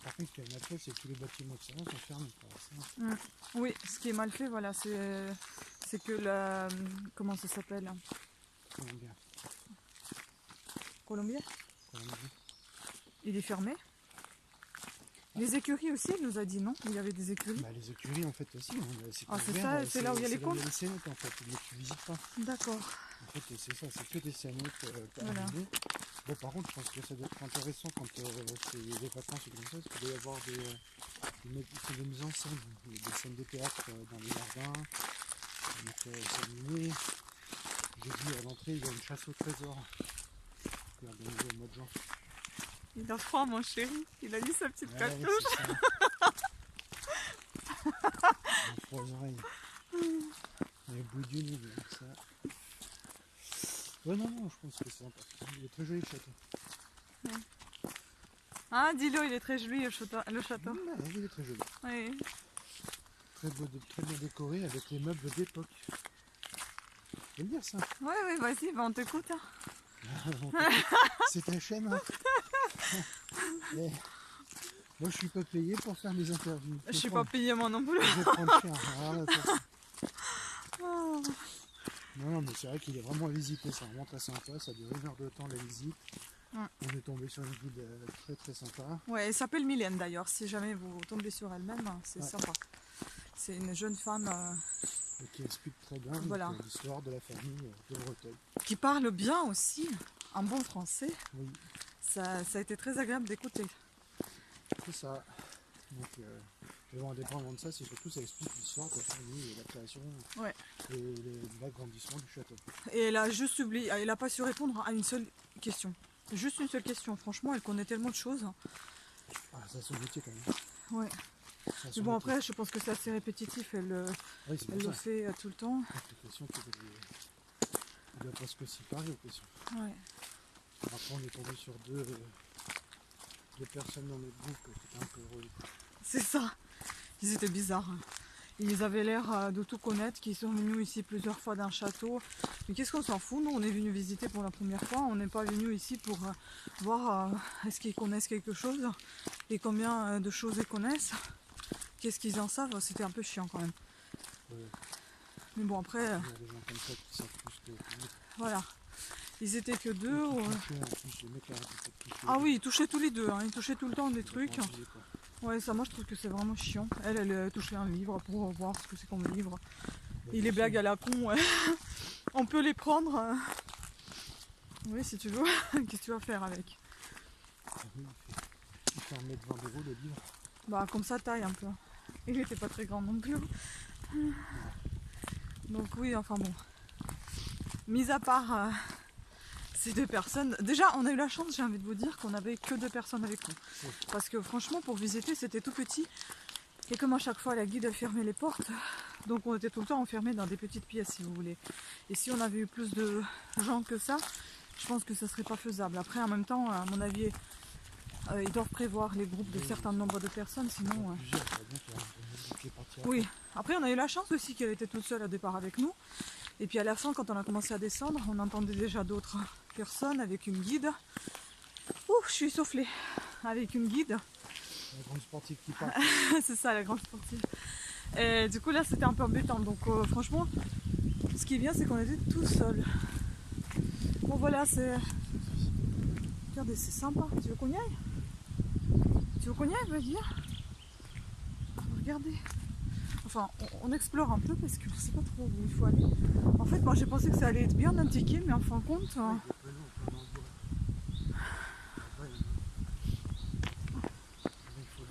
Par contre, ce qui est mal fait, c'est que tous les bâtiments extérieurs sont fermés. Oui, ce qui est mal fait, voilà, c'est que la... Comment ça s'appelle? Colombier. Il est fermé. Les écuries aussi, il nous a dit non? Il y avait des écuries. Les écuries en fait aussi. C'est ça, c'est là où il y a les comptes? C'est les cénotes en fait, mais tu visites pas. D'accord. En fait c'est ça, c'est que des cénotes. Voilà. Bon par contre je pense que ça doit être intéressant quand c'est des vacances et comme ça, parce qu'il doit y avoir des mises en scène, des scènes de théâtre dans les jardins. Donc c'est animé. J'ai vu à l'entrée il y a une chasse au trésor qui est organisée au mois de juin. Il a froid, mon chéri. Il a mis sa petite Ouais, capuche. c'est ça. Un froid aux oreilles. Le bout du nez, donc ça. Ouais, non, je pense que c'est sympa. Il est très joli le château. Hein, dis-le, il est très joli le château. Ouais, il est très joli. Oui. Très bien décoré avec les meubles d'époque. Faut le dire ça. Oui, oui, vas-y, bah, on t'écoute. Hein. C'est ta chaîne. Hein. Eh, moi je suis pas payé pour faire mes interviews. Je suis pas payé moi non plus. Je vais prendre cher. Voilà, non, mais c'est vrai qu'il est vraiment à visiter, c'est vraiment très sympa, ça dure 1 heure de temps la visite. On est tombé sur une guide très très sympa. Ouais, elle s'appelle Mylène d'ailleurs, si jamais vous tombez sur elle-même, c'est sympa. C'est une jeune femme qui explique très bien l'histoire de la famille de Breteuil. Qui parle bien aussi, en bon français. Oui. Ça a été très agréable d'écouter. C'est ça. Donc, indépendamment de ça, c'est surtout ça explique l'histoire de la famille et la création et l'agrandissement du château. Et elle a juste oublié, elle n'a pas su répondre à une seule question. Juste une seule question. Franchement, elle connaît tellement de choses. Ah, ça c'est son métier quand même. Ouais. Mais bon, après, je pense que c'est assez répétitif. Elle le fait tout le temps. C'est question qu'il doit presque s'y parler aux questions. Ouais. Après, on est tombé sur deux personnes dans notre groupe qui étaient un peu relous. C'est ça. Ils étaient bizarres. Ils avaient l'air de tout connaître, qu'ils sont venus ici plusieurs fois d'un château. Mais qu'est-ce qu'on s'en fout? Nous, on est venus visiter pour la première fois. On n'est pas venus ici pour voir est-ce qu'ils connaissent quelque chose et combien de choses ils connaissent. Qu'est-ce qu'ils en savent? C'était un peu chiant quand même. Ouais. Mais bon, après... Il y a des gens comme ça qui savent plus que... Voilà. Ils étaient que deux. Ah oui, ils touchaient tous les deux. Hein. Ils touchaient tout le temps des trucs. Ouais, ça, moi, je trouve que c'est vraiment chiant. Elle touchait un livre pour voir ce que c'est comme livre. Et les blagues à la con, on peut les prendre. Oui, si tu veux. Qu'est-ce que tu vas faire avec? Il fait 1,20 m le livre. Bah, comme ça, taille un peu. Il n'était pas très grand non plus. Donc oui, enfin bon. Mis à part ces deux personnes, déjà on a eu la chance, j'ai envie de vous dire, qu'on n'avait que 2 personnes avec nous. Parce que franchement, pour visiter, c'était tout petit. Et comme à chaque fois, la guide a fermé les portes, donc on était tout le temps enfermés dans des petites pièces, si vous voulez. Et si on avait eu plus de gens que ça, je pense que ça serait pas faisable. Après, en même temps, à mon avis, ils doivent prévoir les groupes de certains nombres de personnes, sinon... Oui, après on a eu la chance aussi qu'elle était toute seule au départ avec nous. Et puis à la fin, quand on a commencé à descendre, on entendait déjà d'autres personnes avec une guide. Ouh, je suis essoufflée. Avec une guide. La grande sportive qui parle. C'est ça, la grande sportive. Et du coup là, c'était un peu embêtant. Donc franchement, ce qui est bien, c'est qu'on était tout seuls. Bon voilà, c'est... Regardez, c'est sympa. Tu veux qu'on y aille? Tu veux qu'on y aille, je veux dire? Regardez. Enfin, on explore un peu parce que je sais pas trop où il faut aller. En fait, moi j'ai pensé que ça allait être bien indiqué, mais en fin de compte...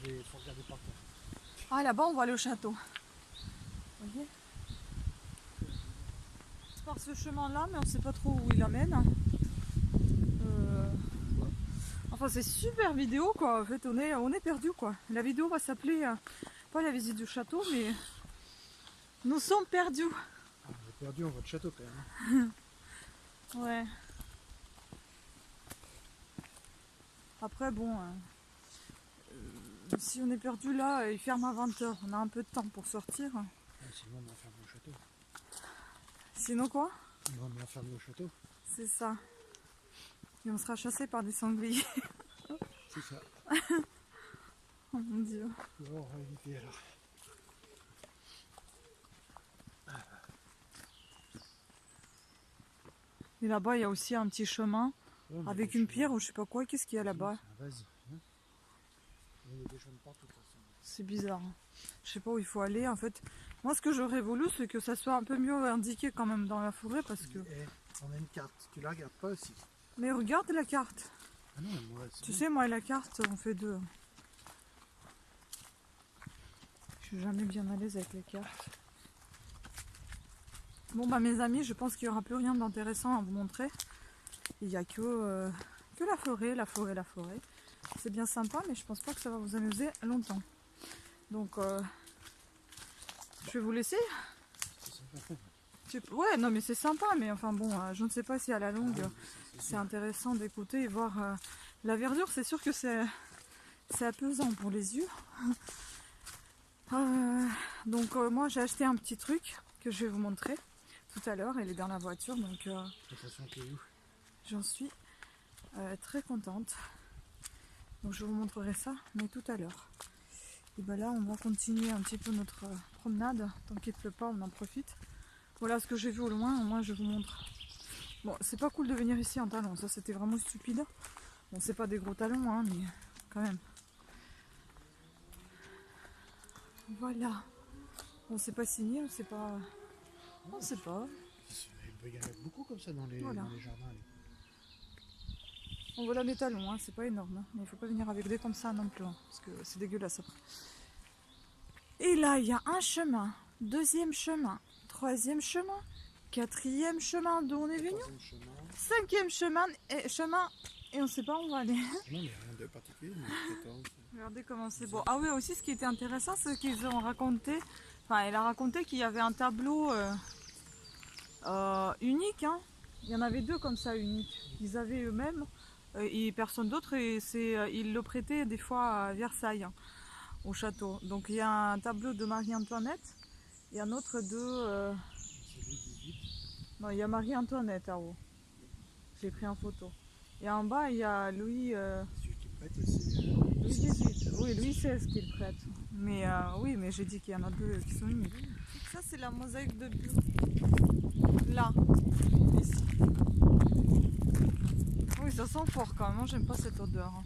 Il faut regarder par terre. Ah, là-bas, on va aller au château. Vous voyez? C'est par ce chemin-là, mais on sait pas trop où il amène. Enfin, c'est super vidéo, quoi. En fait, on est perdu, quoi. La vidéo va s'appeler... pas la visite du château, mais nous sommes perdus. On est perdu en votre château quand même. Ouais. Après, bon, si on est perdu là, il ferme à 20 h. On a un peu de temps pour sortir. Sinon, on est enfermé au château. Sinon quoi? On est enfermé au château. C'est ça. Et on sera chassé par des sangliers. C'est ça. Oh mon Dieu. On va éviter alors. Et là-bas, il y a aussi un petit chemin avec une pierre ou je sais pas quoi. Qu'est-ce qu'il y a là-bas? Vas-y. Il y a des jeunes partout. C'est bizarre. Je sais pas où il faut aller. En fait, moi, ce que j'aurais voulu, c'est que ça soit un peu mieux indiqué quand même dans la forêt parce que... On a une carte. Tu la regardes pas aussi? Mais regarde la carte. Ah non, moi, tu sais, moi et la carte, on fait 2. Je suis jamais bien à l'aise avec les cartes. Bon bah mes amis, je pense qu'il n'y aura plus rien d'intéressant à vous montrer. Il n'y a que la forêt, la forêt, la forêt. C'est bien sympa, mais je pense pas que ça va vous amuser longtemps. Donc, je vais vous laisser. Ouais, non, mais c'est sympa, mais enfin bon, je ne sais pas si à la longue, c'est intéressant d'écouter et voir la verdure. C'est sûr que c'est apaisant pour les yeux. Donc, moi, j'ai acheté un petit truc que je vais vous montrer tout à l'heure. Il est dans la voiture, donc j'en suis très contente. Donc, je vous montrerai ça, mais tout à l'heure. Et ben là, on va continuer un petit peu notre promenade. Tant qu'il ne pleut pas, on en profite. Voilà ce que j'ai vu au loin, moi je vous montre. Bon, c'est pas cool de venir ici en talons, ça c'était vraiment stupide. Bon, c'est pas des gros talons, hein, mais quand même. Voilà. Bon, c'est pas signé, c'est pas... On sait pas. Il y en a beaucoup comme ça dans les jardins. On voit là mes talons, hein, c'est pas énorme. Hein, mais il faut pas venir avec des comme ça non plus, hein, parce que c'est dégueulasse après. Et là, il y a un chemin, deuxième chemin, troisième chemin, quatrième chemin d'où on est venu, cinquième chemin, et on sait pas où on va aller. Non, mais rien de particulier. Regardez comment c'est beau. Ah oui, aussi ce qui était intéressant, c'est qu'ils ont raconté, enfin elle a raconté qu'il y avait un tableau unique, hein. Il y en avait deux comme ça uniques, ils avaient eux-mêmes et personne d'autre, et ils le prêtaient des fois à Versailles, hein, au château. Donc il y a un tableau de Marie-Antoinette et un autre de... Non, il y a Marie-Antoinette en haut. J'ai pris en photo. Et en bas, il y a Louis XVIII. Oui, Louis XVI qui le prête. Mais oui, mais j'ai dit qu'il y en a deux qui sont uniques. Ça, c'est la mosaïque de Bio. Là, ici. Oui, ça sent fort quand même. Moi, j'aime pas cette odeur. Hein.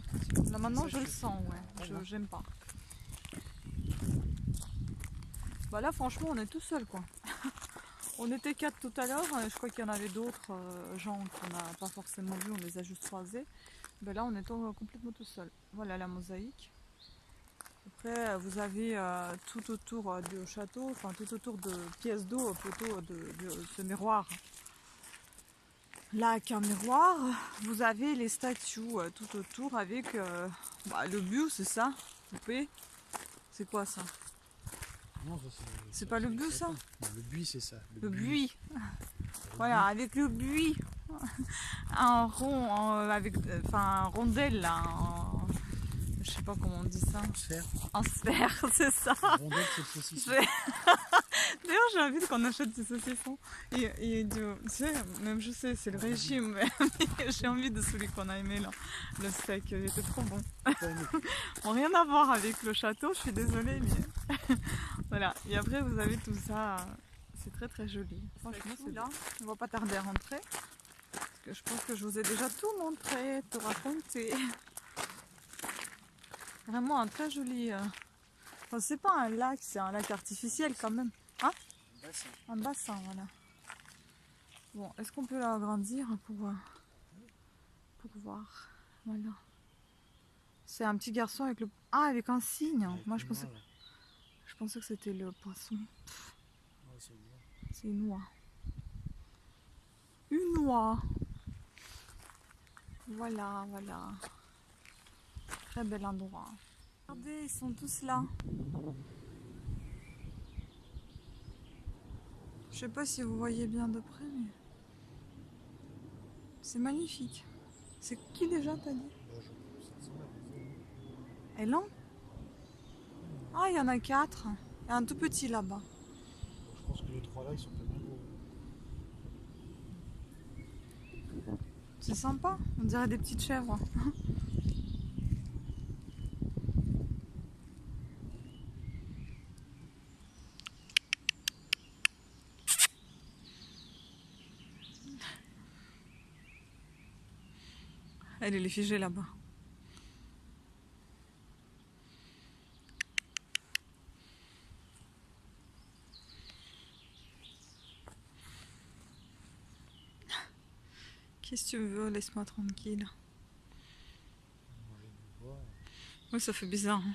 Là, maintenant, je le sens, ouais. J'aime pas. Bah là, franchement, on est tout seul, quoi. On était 4 tout à l'heure. Je crois qu'il y en avait d'autres gens qu'on n'a pas forcément vus. On les a juste croisés. Ben là, on est complètement tout seul. Voilà la mosaïque. Après, vous avez tout autour du château, enfin tout autour de pièces d'eau, plutôt de ce miroir. Là, avec un miroir, vous avez les statues tout autour avec le but, c'est ça, coupé. C'est quoi ça? Non, c'est pas le buis, ça? Non, le buis, c'est ça. Le buis. Voilà, avec le buis. Un rond, un rondelle, là. Je sais pas comment on dit ça. En sphère. En sphère, c'est ça. Rondelle, c'est le saucisson. D'ailleurs, j'ai envie qu'on achète des saucissons. Et tu sais, même je sais, c'est le régime, mais j'ai envie de celui qu'on a aimé là. Le steak, il était trop bon. Bon, rien à voir avec le château, je suis désolée, mais voilà. Et après, vous avez tout ça. C'est très très joli. Franchement, c'est là. On va pas tarder à rentrer. Parce que je pense que je vous ai déjà tout montré, tout raconté. Vraiment un très joli... Enfin, c'est pas un lac, c'est un lac artificiel quand même. Hein? Un bassin, voilà. Bon, est-ce qu'on peut l'agrandir pour voir? Voilà. C'est un petit garçon avec le... Ah, avec un cygne. Moi, je pensais que c'était le poisson. C'est une oie. Une oie. Voilà, voilà. Très bel endroit. Regardez, ils sont tous là. Je sais pas si vous voyez bien de près, mais c'est magnifique. C'est qui déjà, t'as dit? Elan? Ah, il y en a 4. Il y a un tout petit là-bas. Je pense que les 3 là, ils sont pas bien gros. C'est sympa, on dirait des petites chèvres. Elle est figée là-bas. Qu'est-ce que tu veux? Laisse-moi tranquille. Oui, ça fait bizarre. Hein.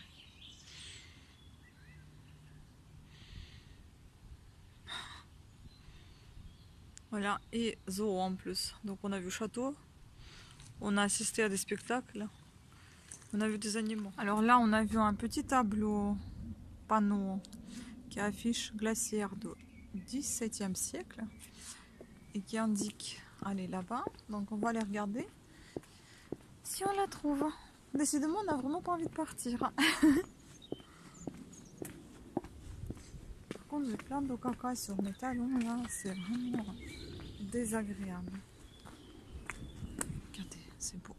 Voilà, et zoo en plus. Donc on a vu le château, on a assisté à des spectacles. On a vu des animaux. Alors là, on a vu un petit tableau, panneau, qui affiche glacière du XVIIe siècle et qui indique aller là-bas. Donc on va aller regarder si on la trouve. Décidément, on n'a vraiment pas envie de partir. Par contre, j'ai plein de caca sur mes talons là, c'est vraiment désagréable. Regardez, c'est beau.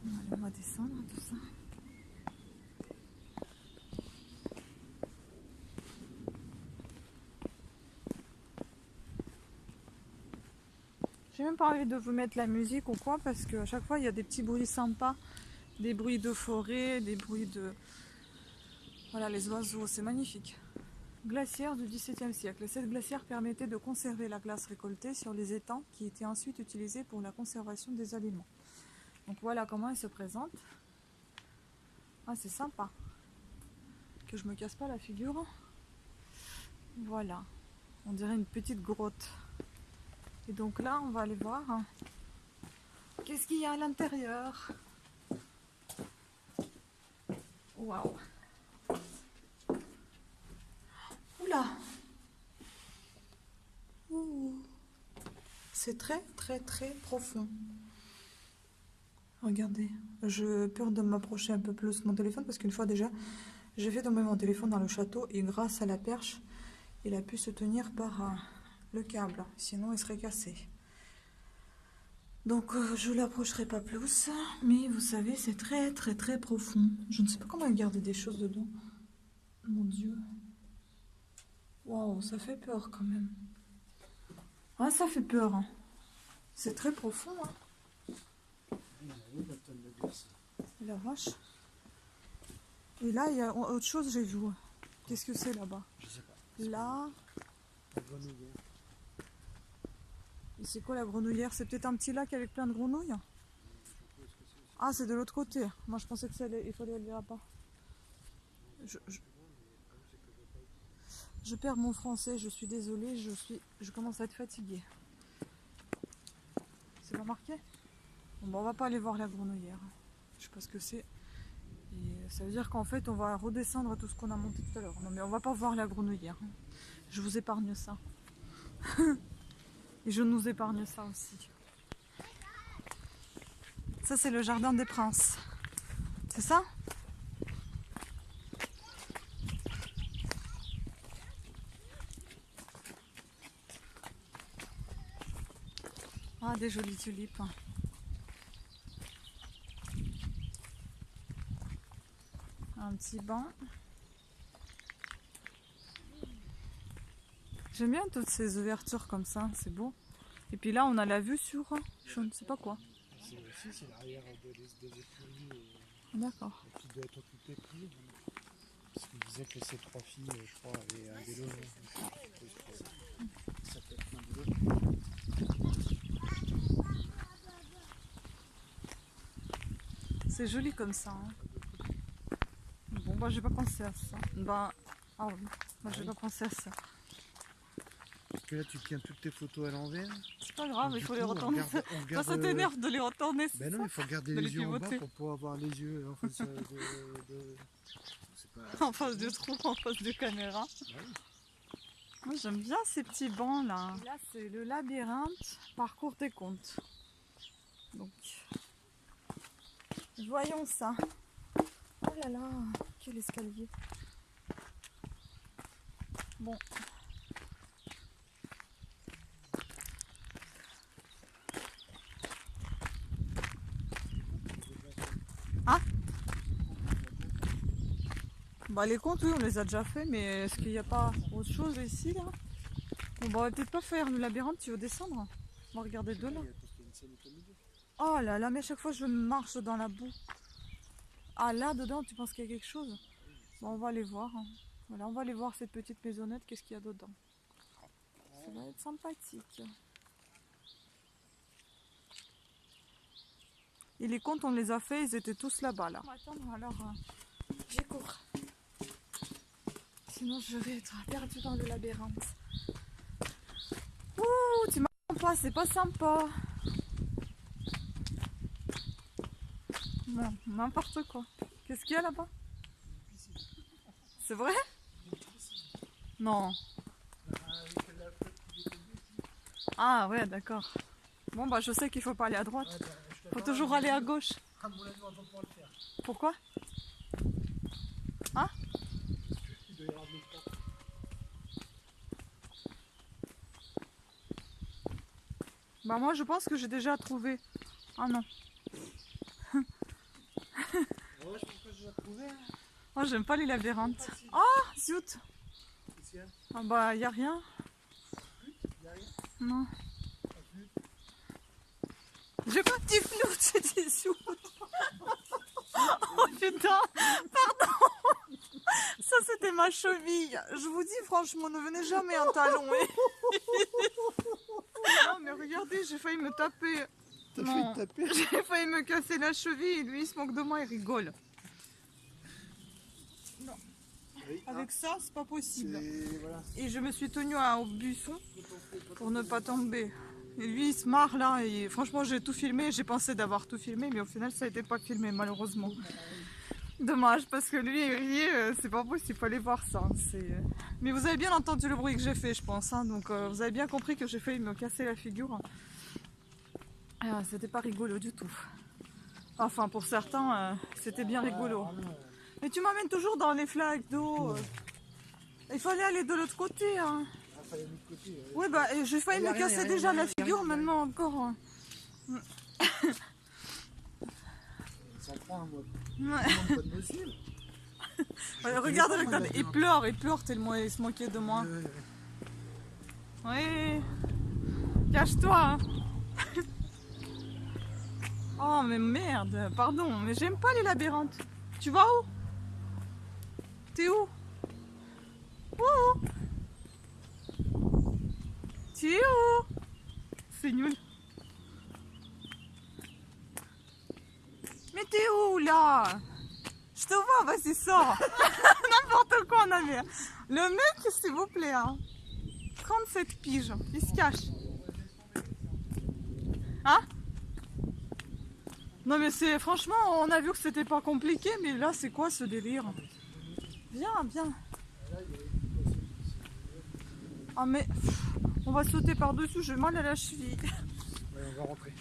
Allez, on va descendre tout ça. J'ai même pas envie de vous mettre la musique ou quoi parce qu'à chaque fois il y a des petits bruits sympas, des bruits de forêt, des bruits de... Voilà, les oiseaux, c'est magnifique. Glacière du XVIIe siècle. Cette glacière permettait de conserver la glace récoltée sur les étangs qui étaient ensuite utilisés pour la conservation des aliments. Donc voilà comment elle se présente. Ah, c'est sympa. Que je me casse pas la figure. Voilà. On dirait une petite grotte. Et donc là, on va aller voir qu'est-ce qu'il y a à l'intérieur. Waouh! Oula! Ouh. C'est très très très profond. Regardez, j'ai peur de m'approcher un peu plus de mon téléphone parce qu'une fois déjà, j'ai fait tomber mon téléphone dans le château et grâce à la perche, il a pu se tenir par le câble, sinon il serait cassé. Donc je ne l'approcherai pas plus, mais vous savez, c'est très très très profond. Je ne sais pas comment il garde des choses dedans. Mon Dieu. Waouh, ça fait peur quand même. Ah, ça fait peur. Hein. C'est très profond. Hein. La vache. Et là, il y a autre chose, j'ai vu. Qu'est-ce que c'est là-bas? Je sais pas. Là. La grenouille. Et c'est quoi la grenouillère? C'est peut-être un petit lac avec plein de grenouilles? Ah, c'est de l'autre côté. Moi, je pensais que il fallait aller là-bas. Je perds mon français, je suis désolée, je commence à être fatiguée. C'est pas marqué? Bon, bah, on va pas aller voir la grenouillère. Je sais pas ce que c'est. Et ça veut dire qu'en fait, on va redescendre tout ce qu'on a monté tout à l'heure. Non, mais on va pas voir la grenouillère. Je vous épargne ça. Et je nous épargne ça aussi. Ça, c'est le jardin des princes. C'est ça? Ah, des jolies tulipes. Un petit banc. J'aime bien toutes ces ouvertures comme ça, c'est beau. Et puis là, on a la vue sur je ne sais pas quoi. C'est l'arrière des écuries. D'accord. Qui doit être occupé plus. Parce qu'il disait que ces 3 filles, je crois, avaient un vélo. Ça peut être un vélo. C'est joli comme ça. Hein. Bon, bah, j'ai pas pensé à ça. Bah, ah oui, moi j'ai pas pensé à ça. Parce que là, tu tiens toutes tes photos à l'envers. C'est pas grave, il faut les retourner. Ça t'énerve de les retourner. Ben non, il faut garder les yeux en bas pour pouvoir avoir les yeux en face en face du trou, en face de caméra. Bah oui. Moi j'aime bien ces petits bancs là. Et là c'est le labyrinthe, parcours des contes. Donc, voyons ça. Oh là là, quel escalier. Bon. Ah, bah les contes oui on les a déjà fait, mais est-ce qu'il n'y a pas autre chose ici là? Bon bah on va peut-être pas faire le labyrinthe, tu veux descendre? On va regarder de là. Oh là là, mais à chaque fois je marche dans la boue. Ah là dedans tu penses qu'il y a quelque chose? Bon on va aller voir. Hein. Voilà, on va aller voir cette petite maisonnette, qu'est-ce qu'il y a dedans. Ça va être sympathique. Et les contes on les a fait, ils étaient tous là-bas là. Attends, alors j'y cours. Sinon je vais être perdue dans le labyrinthe. Ouh, tu m'entends pas, c'est pas sympa. franchement, n'importe quoi. Qu'est-ce qu'il y a là-bas? C'est vrai? Non. Ah ouais, d'accord. Bon bah je sais qu'il faut pas aller à droite. Faut toujours aller à gauche. Pourquoi? Hein? Bah moi je pense que j'ai déjà trouvé. Ah non. Ouais, je pense que j'ai déjà trouvé. Moi j'aime pas les labyrinthes. Oh zut. Ah bah y a rien. Non. J'ai pas de petit flou, c'est des sous. Oh putain, pardon. Ça c'était ma cheville. Je vous dis franchement, ne venez jamais en talon. Non mais regardez, j'ai failli me taper. T'as failli te taper? J'ai failli me casser la cheville et lui il se moque de moi, il rigole. Non. Oui, Avec ça, c'est pas possible. voilà. Et je me suis tenue au buisson pour ne pas tomber. Et lui il se marre là et franchement j'ai tout filmé, j'ai pensé d'avoir tout filmé mais au final ça n'était pas filmé malheureusement. Dommage parce que lui il riait, c'est pas possible, il fallait voir ça. Mais vous avez bien entendu le bruit que j'ai fait je pense, hein, donc vous avez bien compris que j'ai failli me casser la figure. Ah, c'était pas rigolo du tout. Enfin pour certains c'était bien rigolo. Mais tu m'amènes toujours dans les flaques d'eau. Il fallait aller de l'autre côté. Hein. Oui, bah j'ai failli me casser déjà la figure, maintenant encore. Ça prend un mois. Ouais. Regarde, il pleure tellement il se moquait de moi. Oui, cache-toi. Hein. Oh, mais merde, pardon, mais j'aime pas les labyrinthes. Tu vas où? T'es où? Où? Tu es où? C'est nul. Mais t'es où là? Je te vois, vas-y, sors. N'importe quoi on avait. Le mec, s'il vous plaît, hein. 37 piges, il se cache. Hein? Non mais c'est franchement, on a vu que c'était pas compliqué, mais là c'est quoi ce délire? Viens, viens. Ah mais on va sauter par-dessus, j'ai mal à la cheville. Ouais, on va rentrer.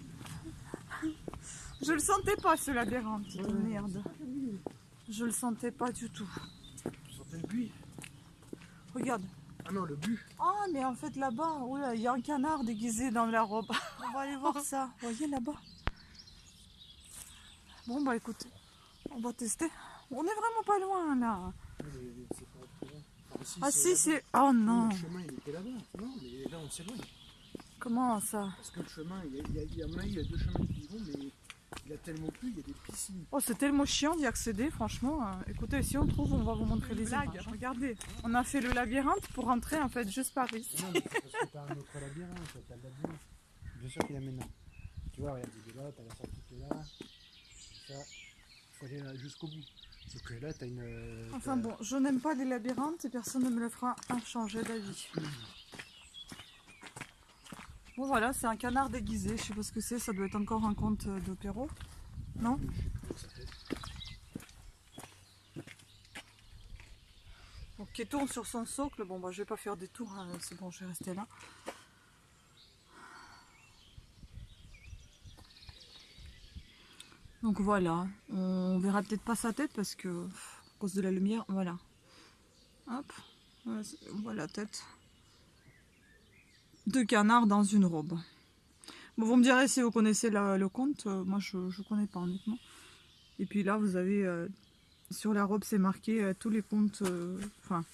Je le sentais pas ce labyrinthe de merde. Je le sentais pas du tout. Tu sentais le buis? Regarde. Ah non, le but. Ah mais en fait là-bas, il y a un canard déguisé dans la robe. On va aller voir ça. Vous voyez là-bas? Bon bah écoutez, on va tester. On est vraiment pas loin là. Ah si c'est... Oh non. Le chemin il était là-bas. Non mais là on s'éloigne. Comment ça? Parce que le chemin, il y a deux chemins qui y vont, mais il a tellement plu, il y a des piscines. Oh c'est tellement chiant d'y accéder franchement. Écoutez, si on trouve, on va vous montrer les images. Regardez, on a fait le labyrinthe pour rentrer en fait juste par ici. Non mais parce que t'as un autre labyrinthe, t'as le labyrinthe. Bien sûr qu'il y a maintenant. Tu vois, regarde, il est là, t'as la sortie qui est là. Ça, il faut aller là jusqu'au bout. Sauf que là, t'as une... Enfin bon, je n'aime pas les labyrinthes et personne ne me le fera changer d'avis. Bon voilà, c'est un canard déguisé, je sais pas ce que c'est, ça doit être encore un conte de Perrault. Non? Donc qui tourne sur son socle, bon bah je vais pas faire des tours, hein, c'est bon, je vais rester là. Donc voilà, on verra peut-être pas sa tête parce que à cause de la lumière, voilà. Hop, on voit la tête. Deux canards dans une robe. Bon, vous me direz si vous connaissez le conte, moi je connais pas honnêtement. Et puis là vous avez, sur la robe c'est marqué tous les contes, enfin,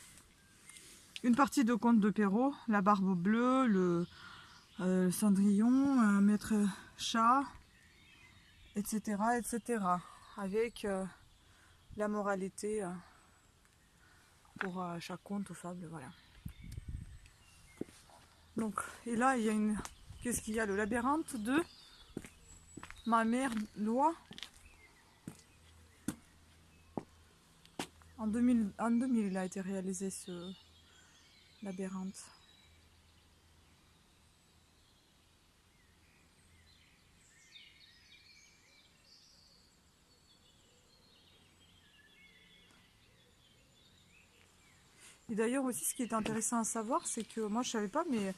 une partie de contes de Perrault, la barbe bleue, le cendrillon, maître chat, etc. etc. avec la moralité pour chaque conte ou fable, voilà. Donc, et là il y a une... Qu'est-ce qu'il y a? Le labyrinthe de ma mère loi. En 2000 il a été réalisé ce labyrinthe. Et d'ailleurs aussi, ce qui est intéressant à savoir, c'est que moi je savais pas, mais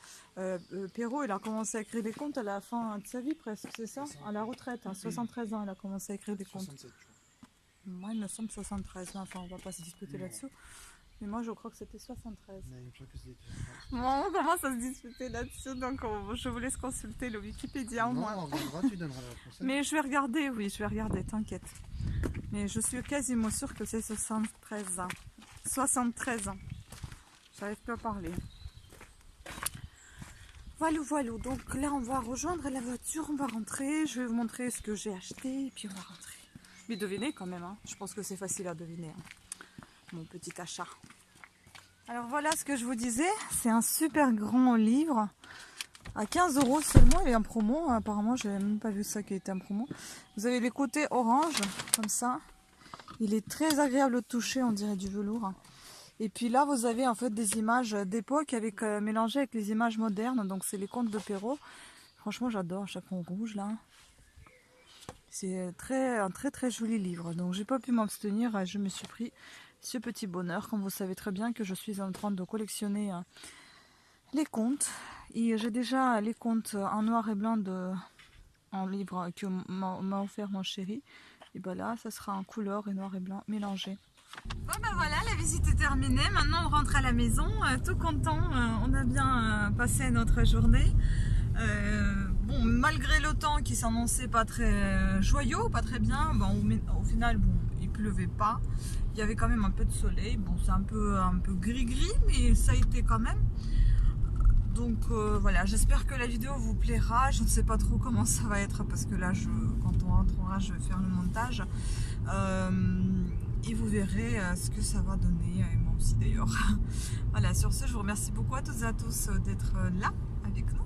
Perrault, il a commencé à écrire des contes à la fin de sa vie presque, c'est ça? À la retraite, à 73 ans, il a commencé à écrire des contes. 67, je crois. Moi, il me semble 73, enfin on va pas se disputer là-dessus. Mais moi je crois que c'était 73. Mais il me semble que c'était... Bon, on commence à se disputer là-dessus, donc je vous laisse consulter le Wikipédia au Non, moins. on regardera, tu donneras la réponse. Mais je vais regarder, oui, je vais regarder, t'inquiète. Mais je suis quasiment sûre que c'est 73 ans. 73 ans. J'arrive plus à parler. Voilà, voilà. Donc là, on va rejoindre la voiture, on va rentrer. Je vais vous montrer ce que j'ai acheté et puis on va rentrer. Mais devinez quand même, hein. Je pense que c'est facile à deviner, hein, mon petit achat. Alors voilà ce que je vous disais. C'est un super grand livre. À 15 € seulement, il est en promo. Apparemment, je n'avais même pas vu ça qui était en promo. Vous avez les côtés orange, comme ça. Il est très agréable au toucher, on dirait du velours. Et puis là, vous avez en fait des images d'époque avec mélangées avec les images modernes. Donc c'est les contes de Perrault. Franchement, j'adore chaque fond rouge là. C'est un très joli livre. Donc j'ai pas pu m'abstenir. Je me suis pris ce petit bonheur. Comme vous savez très bien que je suis en train de collectionner les contes. Et j'ai déjà les contes en noir et blanc en livre que m'a offert mon chéri. Et ben là, ça sera en couleur et noir et blanc mélangé. Bon ben voilà, la visite est terminée. Maintenant on rentre à la maison, tout content. On a bien passé notre journée. Bon, malgré le temps qui s'annonçait pas très joyeux, pas très bien, bon, au final, bon, il pleuvait pas. Il y avait quand même un peu de soleil. Bon, c'est un peu gris-gris, mais ça a été quand même. Donc voilà, j'espère que la vidéo vous plaira. Je ne sais pas trop comment ça va être parce que là, quand on rentrera, je vais faire le montage. Et vous verrez ce que ça va donner, et moi aussi d'ailleurs. Voilà, sur ce, je vous remercie beaucoup à toutes et à tous d'être là avec nous.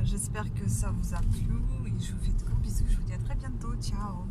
J'espère que ça vous a plu et je vous fais de gros bisous. Je vous dis à très bientôt. Ciao!